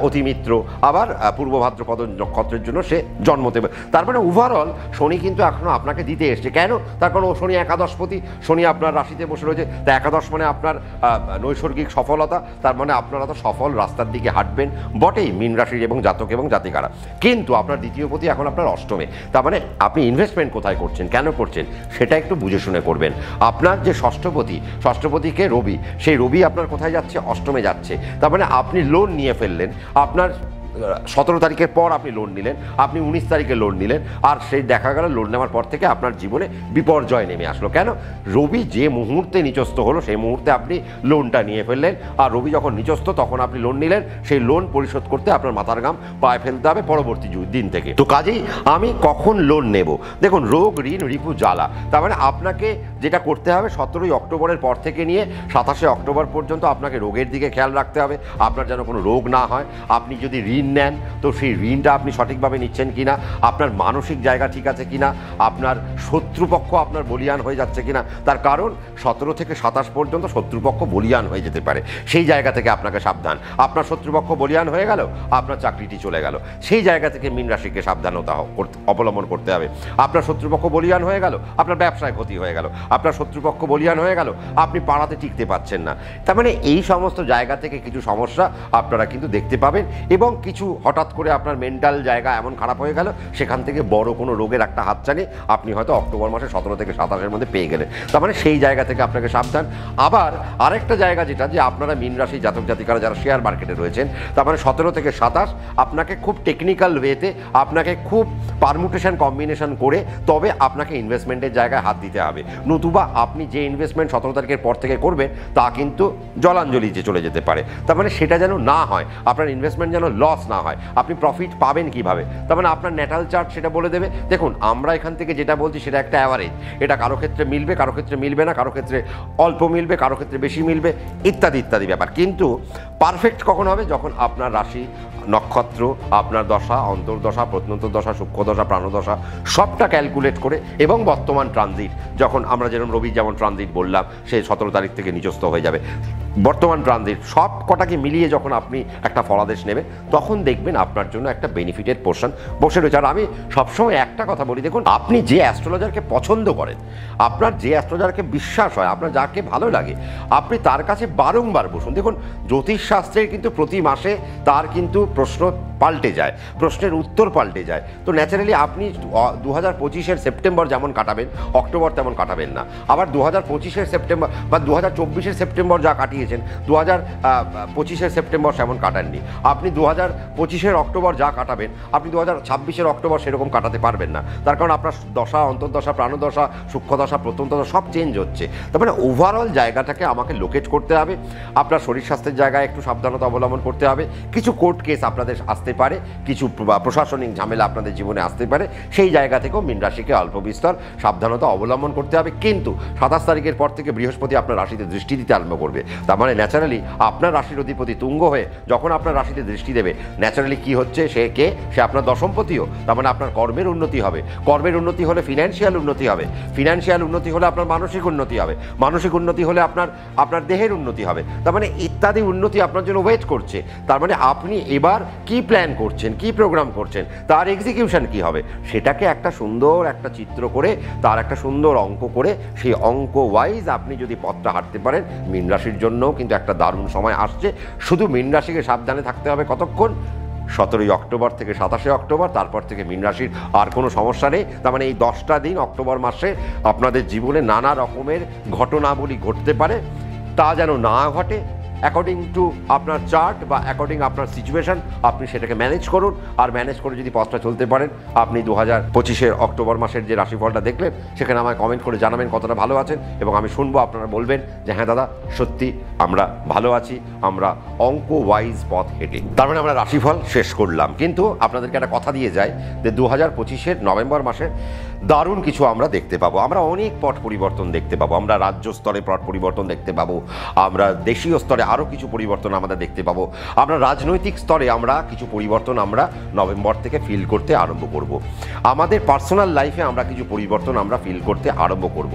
অতিমিত্র, আবার পূর্ব ভাদ্রপদ নক্ষত্রের জন্য সে জন্মতে। তার মানে ওভারঅল শনি কিন্তু এখনো আপনাকে দিতে এসছে। কেন? তার কারণ শনি একাদশপতি, শনি আপনার রাশিতে বসে রয়েছে। তা একাদশ মানে আপনার নৈসর্গিক সফলতা, তার মানে আপনারা তো সফল রাস্তার দিকে হাঁটবেন বটেই, মীন রাশির এবং জাতক এবং জাতিকারা। কিন্তু আপনার দ্বিতীয় পতি এখন আপনার অষ্টমে, তার মানে আপনি ইনভেস্টমেন্ট কোথায় করছেন, কেন করছেন, সেটা একটু বুঝে শুনে করবেন। আপনার যে ষষ্ঠপতিকে রবি, সেই রবি আপনার কোথায় যাচ্ছে? অষ্টমে যাচ্ছে। তার মানে আপনি লোন নিয়ে ফেললেন, আপনার 17 তারিখের পর আপনি লোন নিলেন, আপনি 19 তারিখে লোন নিলেন, আর সেই দেখা গেল লোন নেওয়ার পর থেকে আপনার জীবনে বিপর্যয় নেমে আসলো। কেন? রবি যে মুহূর্তে নিচস্থ হলো সেই মুহূর্তে আপনি লোনটা নিয়ে ফেললেন, আর রবি যখন নিচস্থ তখন আপনি লোন নিলেন, সেই লোন পরিশোধ করতে আপনার মাথার ঘাম পায়ে ফেলতে হবে পরবর্তী দিন থেকে। তো কাজেই আমি কখন লোন নেব? দেখুন, রোগ, ঋণ, রিপু, জ্বালা, তার মানে আপনাকে যেটা করতে হবে 17ই অক্টোবরের পর থেকে নিয়ে 27শে অক্টোবর পর্যন্ত আপনাকে রোগের দিকে খেয়াল রাখতে হবে, আপনার যেন কোনো রোগ না হয়। আপনি যদি ঋণ ঋণ নেন, তো সেই ঋণটা আপনি সঠিকভাবে নিচ্ছেন কিনা, আপনার মানসিক জায়গা ঠিক আছে কিনা, আপনার শত্রুপক্ষ আপনার বলিয়ান হয়ে যাচ্ছে কিনা। তার কারণ 17 থেকে 27 পর্যন্ত শত্রুপক্ষ বলিয়ান হয়ে যেতে পারে, সেই জায়গা থেকে আপনাকে সাবধান। আপনার শত্রুপক্ষ বলিয়ান হয়ে গেল, আপনার চাকরিটি চলে গেল, সেই জায়গা থেকে মীন রাশিকে সাবধানতা অবলম্বন করতে হবে। আপনার শত্রুপক্ষ বলিয়ান হয়ে গেল, আপনার ব্যবসায় ক্ষতি হয়ে গেল, আপনার শত্রুপক্ষ বলিয়ান হয়ে গেল, আপনি পাড়াতে টিকতে পারছেন না। তার মানে এই সমস্ত জায়গা থেকে কিছু সমস্যা আপনারা কিন্তু দেখতে পাবেন, এবং কিছু হঠাৎ করে আপনার মেন্টাল জায়গা এমন খারাপ হয়ে গেল, সেখান থেকে বড় কোনো রোগের একটা হাতছানি আপনি হয়তো অক্টোবর মাসে 17 থেকে 27-এর মধ্যে পেয়ে গেলেন। তার মানে সেই জায়গা থেকে আপনাকে সাবধান। আবার আরেকটা জায়গা যেটা, যে আপনারা মীন রাশি জাতক জাতিকারা যারা শেয়ার মার্কেটে রয়েছেন, তার মানে 17 থেকে 27 আপনাকে খুব টেকনিক্যাল ওয়েতে, আপনাকে খুব পারমুটেশন কম্বিনেশন করে তবে আপনাকে ইনভেস্টমেন্টের জায়গায় হাত দিতে হবে। নতুবা আপনি যে ইনভেস্টমেন্ট 17 তারিখের পর থেকে করবেন তা কিন্তু জলাঞ্জলিতে চলে যেতে পারে। তার মানে সেটা যেন না হয়, আপনার ইনভেস্টমেন্ট যেন লস না হয়। আপনি প্রফিট পাবেন কিভাবে, তার মানে আপনার ন্যাটাল চার্ট সেটা বলে দেবে। দেখুন, আমরা এখান থেকে যেটা বলছি সেটা একটা অ্যাভারেজ, এটা কারো ক্ষেত্রে মিলবে, কারো ক্ষেত্রে মিলবে না, কারো ক্ষেত্রে অল্প মিলবে, কারো ক্ষেত্রে বেশি মিলবে, ইত্যাদি ইত্যাদি ব্যাপার। কিন্তু পারফেক্ট কখন হবে, যখন আপনার রাশি, নক্ষত্র, আপনার দশা, অন্তর্দশা, প্রত্নন্তর্দশা, সূক্ষ্মদশা, প্রাণদশা সবটা ক্যালকুলেট করে, এবং বর্তমান ট্রানজিট, যখন আমরা যেরকম রবি যেমন ট্রানজিট বললাম সে 17 তারিখ থেকে নিচস্থ হয়ে যাবে, বর্তমান ট্রানজিট সব কটাকে মিলিয়ে যখন আপনি একটা ফলাদেশ নেবেন, তখন দেখবেন আপনার জন্য একটা বেনিফিটেড পোর্শন বসে রয়েছে। আর আমি সবসময় একটা কথা বলি, দেখুন, আপনি যে অ্যাস্ট্রোলজারকে পছন্দ করেন, আপনার যে অ্যাস্ট্রোলজারকে বিশ্বাস হয়, আপনার যাকে ভালো লাগে, আপনি তার কাছে বারংবার বসুন। দেখুন, জ্যোতিষশাস্ত্রের কিন্তু প্রতি মাসে তার কিন্তু প্রশ্ন পাল্টে যায়, প্রশ্নের উত্তর পাল্টে যায়। তো ন্যাচারালি আপনি 2025-এর সেপ্টেম্বর যেমন কাটাবেন, অক্টোবর তেমন কাটাবেন না। আবার 2025-এর সেপ্টেম্বর বা 2024-এর সেপ্টেম্বর যা কাটিয়েছেন, 2025-এর সেপ্টেম্বর সেমন কাটাননি। আপনি 2025-এর অক্টোবর যা কাটাবেন, আপনি 2026-এর অক্টোবর সেরকম কাটাতে পারবেন না। তার কারণ আপনার দশা, অন্তর্দশা, প্রাণদশা, সূক্ষ্মদশা, প্রত্যন্তদশা সব চেঞ্জ হচ্ছে। তার মানে ওভারঅল জায়গাটাকে আমাকে লোকেট করতে হবে। আপনার শরীর স্বাস্থ্যের জায়গায় একটু সাবধানতা অবলম্বন করতে হবে। কিছু কোর্ট কেস আপনাদের আসতে পারে, কিছু প্রশাসনিক ঝামেলা আপনাদের জীবনে আসতে পারে, সেই জায়গা থেকেও মীন রাশিকে অল্প বিস্তর সাবধানতা অবলম্বন করতে হবে। কিন্তু 27 তারিখের পর থেকে বৃহস্পতি আপনার রাশিতে দৃষ্টি দিতে আরম্ভ করবে। তার মানে ন্যাচারালি আপনার রাশির অধিপতি তুঙ্গ হয়ে যখন আপনার রাশিতে দৃষ্টি দেবে, ন্যাচারালি কি হচ্ছে, সে আপনার দশমপতিও। তার মানে আপনার কর্মের উন্নতি হবে, কর্মের উন্নতি হলে ফিনান্সিয়াল উন্নতি হবে, ফিনান্সিয়াল উন্নতি হলে আপনার মানসিক উন্নতি হবে, মানসিক উন্নতি হলে আপনার দেহের উন্নতি হবে। তার মানে ইত্যাদি উন্নতি আপনার জন্য ওয়েট করছে। তার মানে আপনি এবার কি প্ল্যান করছেন, কি প্রোগ্রাম করছেন, তার এক্সিকিউশন কি হবে, সেটাকে একটা সুন্দর একটা চিত্র করে, তার একটা সুন্দর অঙ্ক করে, সেই অঙ্ক ওয়াইজ আপনি যদি পথটা হাঁটতে পারেন, মীন রাশির জন্যও কিন্তু একটা দারুণ সময় আসছে। শুধু মীন রাশিকে সাবধানে থাকতে হবে কতক্ষণ, 17 অক্টোবর থেকে 27 অক্টোবর, তারপর থেকে মীন রাশির আর কোনো সমস্যা নেই। তার মানে এই 10টা দিন অক্টোবর মাসে আপনাদের জীবনে নানা রকমের ঘটনাবলী ঘটতে পারে, তা যেন না ঘটে। অ্যাকর্ডিং টু আপনার চার্ট বা অ্যাকর্ডিং আপনার সিচুয়েশন আপনি সেটাকে ম্যানেজ করুন। আর ম্যানেজ করে যদি পথটা চলতে পারেন, আপনি 2025-এর অক্টোবর মাসের যে রাশিফলটা দেখলেন, সেখানে আমায় কমেন্ট করে জানাবেন কতটা ভালো আছেন, এবং আমি শুনবো, আপনারা বলবেন যে হ্যাঁ দাদা, সত্যি আমরা ভালো আছি, আমরা অঙ্ক ওয়াইজ পথ হেঁটে। তার মানে আমরা রাশিফল শেষ করলাম, কিন্তু আপনাদেরকে একটা কথা দিয়ে যাই যে 2025-এর নভেম্বর মাসে দারুণ কিছু আমরা দেখতে পাবো। আমরা অনেক পট পরিবর্তন দেখতে পাবো, আমরা রাজ্য স্তরে পট পরিবর্তন দেখতে পাবো, আমরা দেশীয় স্তরে আরও কিছু পরিবর্তন আমাদের দেখতে পাবো, আমরা রাজনৈতিক স্তরে আমরা কিছু পরিবর্তন আমরা নভেম্বর থেকে ফিল করতে আরম্ভ করব। আমাদের পার্সোনাল লাইফে আমরা কিছু পরিবর্তন আমরা ফিল করতে আরম্ভ করব,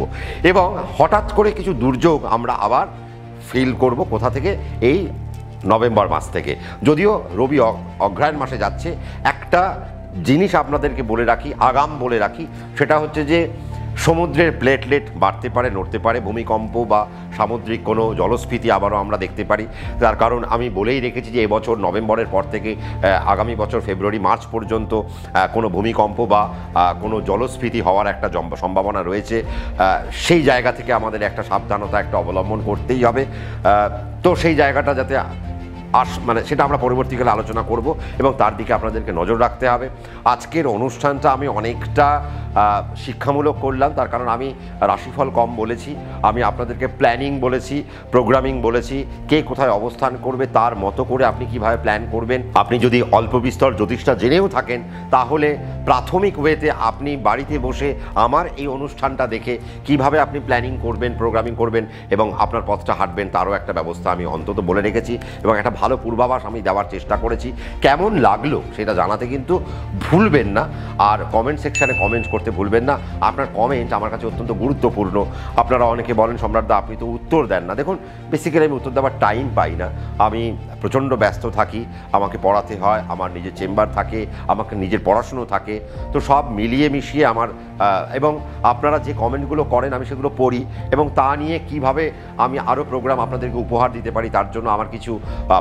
এবং হঠাৎ করে কিছু দুর্যোগ আমরা আবার ফিল করব। কোথা থেকে? এই নভেম্বর মাস থেকে। যদিও রবি অগ্রহায়ণ মাসে যাচ্ছে, একটা জিনিস আপনাদেরকে বলে রাখি, আগাম বলে রাখি, সেটা হচ্ছে যে সমুদ্রের প্লেটলেট বাড়তে পারে, নড়তে পারে, ভূমিকম্প বা সামুদ্রিক কোনো জলস্ফীতি আবারও আমরা দেখতে পারি। তার কারণ আমি বলেই রেখেছি যে এবছর নভেম্বরের পর থেকে আগামী বছর ফেব্রুয়ারি মার্চ পর্যন্ত কোনো ভূমিকম্প বা কোনো জলস্ফীতি হওয়ার একটা সম্ভাবনা রয়েছে। সেই জায়গা থেকে আমাদের একটা সাবধানতা একটা অবলম্বন করতেই হবে। তো সেই জায়গাটা যাতে মানে সেটা আমরা পরবর্তীকালে আলোচনা করব, এবং তার দিকে আপনাদেরকে নজর রাখতে হবে। আজকের অনুষ্ঠানটা আমি অনেকটা শিক্ষামূলক করলাম, তার কারণ আমি রাশিফল কম বলেছি, আমি আপনাদেরকে প্ল্যানিং বলেছি, প্রোগ্রামিং বলেছি, কে কোথায় অবস্থান করবে তার মতো করে আপনি কিভাবে প্ল্যান করবেন। আপনি যদি অল্প বিস্তর জ্যোতিষটা জেনেও থাকেন, তাহলে প্রাথমিক ওয়েতে আপনি বাড়িতে বসে আমার এই অনুষ্ঠানটা দেখে কিভাবে আপনি প্ল্যানিং করবেন, প্রোগ্রামিং করবেন এবং আপনার পথটা হাঁটবেন, তারও একটা ব্যবস্থা আমি অন্তত বলে রেখেছি, এবং একটা ভালো পূর্বাভাস আমি দেওয়ার চেষ্টা করেছি। কেমন লাগলো সেটা জানাতে কিন্তু ভুলবেন না, আর কমেন্ট সেকশানে কমেন্ট করতে ভুলবেন না। আপনার কমেন্ট আমার কাছে অত্যন্ত গুরুত্বপূর্ণ। আপনারা অনেকে বলেন সম্রাটদা আপনি তো উত্তর দেন না। দেখুন, বেসিক্যালি আমি উত্তর দেওয়ার টাইম পাই না, আমি প্রচণ্ড ব্যস্ত থাকি, আমাকে পড়াতে হয়, আমার নিজের চেম্বার থাকে, আমাকে নিজের পড়াশুনো থাকে, তো সব মিলিয়ে মিশিয়ে আমার এবং আপনারা যে কমেন্টগুলো করেন আমি সেগুলো পড়ি, এবং তা নিয়ে কিভাবে আমি আরও প্রোগ্রাম আপনাদেরকে উপহার দিতে পারি তার জন্য আমার কিছু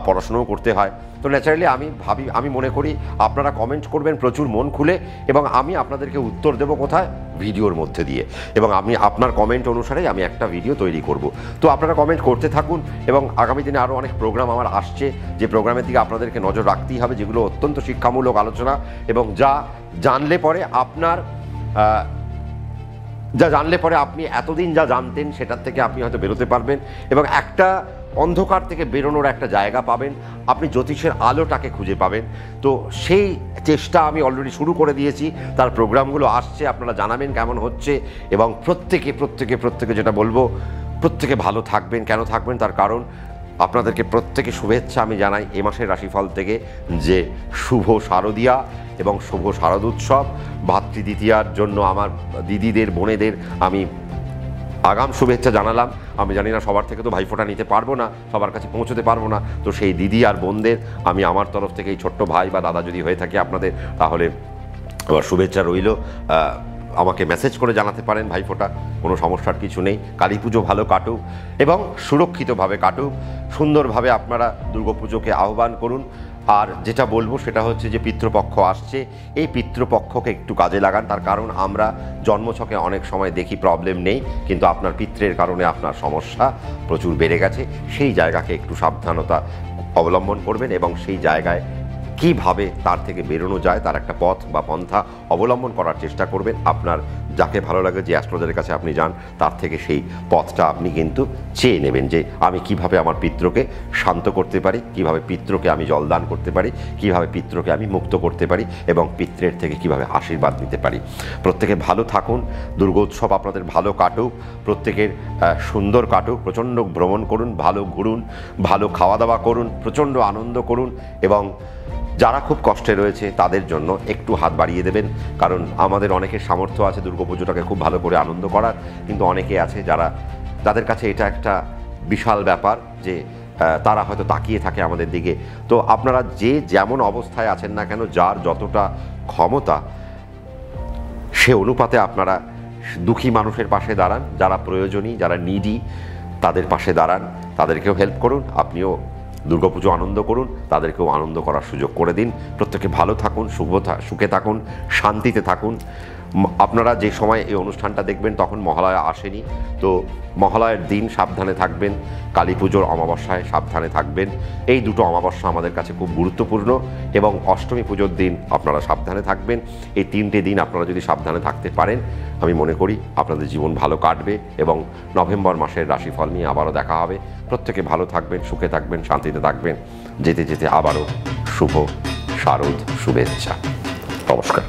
পড়াশুনোও করতে হয়। তো ন্যাচারালি আমি মনে করি আপনারা কমেন্ট করবেন প্রচুর মন খুলে, এবং আমি আপনাদেরকে উত্তর দেবো কোথায়, ভিডিওর মধ্যে দিয়ে, এবং আমি আপনার কমেন্ট অনুসারেই আমি একটা ভিডিও তৈরি করব। তো আপনারা কমেন্ট করতে থাকুন, এবং আগামী দিনে আরও অনেক প্রোগ্রাম আমার আসছে, যে প্রোগ্রামের দিকে আপনাদেরকে নজর রাখতেই হবে, যেগুলো অত্যন্ত শিক্ষামূলক আলোচনা, এবং যা জানলে পরে আপনি এতদিন যা জানতেন সেটার থেকে আপনি হয়তো বেরোতে পারবেন, এবং একটা অন্ধকার থেকে বেরোনোর একটা জায়গা পাবেন, আপনি জ্যোতিষের আলোটাকে খুঁজে পাবেন। তো সেই চেষ্টা আমি অলরেডি শুরু করে দিয়েছি, তার প্রোগ্রামগুলো আসছে, আপনারা জানাবেন কেমন হচ্ছে, এবং প্রত্যেকে যেটা বলবো, প্রত্যেকে ভালো থাকবেন। কেন থাকবেন, তার কারণ আপনাদেরকে প্রত্যেকে শুভেচ্ছা আমি জানাই এ মাসের রাশিফল থেকে, যে শুভ শারদীয়া এবং শুভ শারদ উৎসব, ভাতৃদ্বিতীয়ার জন্য আমার দিদিদের বোনেদের আমি আগাম শুভেচ্ছা জানালাম। আমি জানি না সবার থেকে তো ভাইফোঁটা নিতে পারবো না, সবার কাছে পৌঁছতে পারবো না, তো সেই দিদি আর বোনদের আমি আমার তরফ থেকে, এই ছোট্ট ভাই বা দাদা যদি হয়ে থাকে আপনাদের, তাহলে আমার শুভেচ্ছা রইল। আমাকে মেসেজ করে জানাতে পারেন ভাইফোঁটা, কোনো সমস্যার কিছু নেই। কালী পুজো ভালো কাটুক এবং সুরক্ষিতভাবে কাটুক, সুন্দরভাবে আপনারা দুর্গাপুজোকে আহ্বান করুন। আর যেটা বলবো সেটা হচ্ছে যে পিতৃপক্ষ আসছে, এই পিতৃপক্ষকে একটু কাজে লাগান। তার কারণ আমরা জন্মছকে অনেক সময় দেখি প্রবলেম নেই, কিন্তু আপনার পিতৃর কারণে আপনার সমস্যা প্রচুর বেড়ে গেছে। সেই জায়গাকে একটু সাবধানতা অবলম্বন করবেন, এবং সেই জায়গায় কিভাবে তার থেকে বেরোনো যায় তার একটা পথ বা পন্থা অবলম্বন করার চেষ্টা করবেন। আপনার যাকে ভালো লাগে, যে অ্যাস্ট্রোলজারের কাছে আপনি যান, তার থেকে সেই পথটা আপনি কিন্তু চেয়ে নেবেন, যে আমি কিভাবে আমার পিতৃকে শান্ত করতে পারি, কিভাবে পিতৃকে আমি জলদান করতে পারি, কিভাবে পিতৃকে আমি মুক্ত করতে পারি, এবং পিতৃর থেকে কিভাবে আশীর্বাদ নিতে পারি। প্রত্যেকে ভালো থাকুন, দুর্গোৎসব আপনাদের ভালো কাটুক, প্রত্যেকের সুন্দর কাটুক, প্রচণ্ড ভ্রমণ করুন, ভালো ঘুরুন, ভালো খাওয়া দাওয়া করুন, প্রচণ্ড আনন্দ করুন, এবং যারা খুব কষ্টে রয়েছে তাদের জন্য একটু হাত বাড়িয়ে দেবেন। কারণ আমাদের অনেকের সামর্থ্য আছে দুর্গাপুজোটাকে খুব ভালো করে আনন্দ করার, কিন্তু অনেকে আছে যাদের কাছে এটা একটা বিশাল ব্যাপার, যে তারা হয়তো তাকিয়ে থাকে আমাদের দিকে। তো আপনারা যে যেমন অবস্থায় আছেন না কেন, যার যতটা ক্ষমতা সে অনুপাতে আপনারা দুঃখী মানুষের পাশে দাঁড়ান, যারা প্রয়োজনীয়, যারা নিডি, তাদের পাশে দাঁড়ান, তাদেরকেও হেল্প করুন। আপনিও দুর্গাপুজো আনন্দ করুন, তাদেরকেও আনন্দ করার সুযোগ করে দিন। প্রত্যেকে ভালো থাকুন, সুখে থাকুন, শান্তিতে থাকুন। আপনারা যে সময় এই অনুষ্ঠানটা দেখবেন তখন মহালয়া আসেনি, তো মহালয়ার দিন সাবধানে থাকবেন, কালী পুজোর অমাবস্যায় সাবধানে থাকবেন। এই দুটো অমাবস্যা আমাদের কাছে খুব গুরুত্বপূর্ণ, এবং অষ্টমী পুজোর দিন আপনারা সাবধানে থাকবেন। এই 3টে দিন আপনারা যদি সাবধানে থাকতে পারেন, আমি মনে করি আপনাদের জীবন ভালো কাটবে, এবং নভেম্বর মাসের রাশিফল নিয়ে আবারও দেখা হবে। প্রত্যেকে ভালো থাকবেন, সুখে থাকবেন, শান্তিতে থাকবেন। যেতে যেতে আবারও শুভ শারদ শুভেচ্ছা। নমস্কার।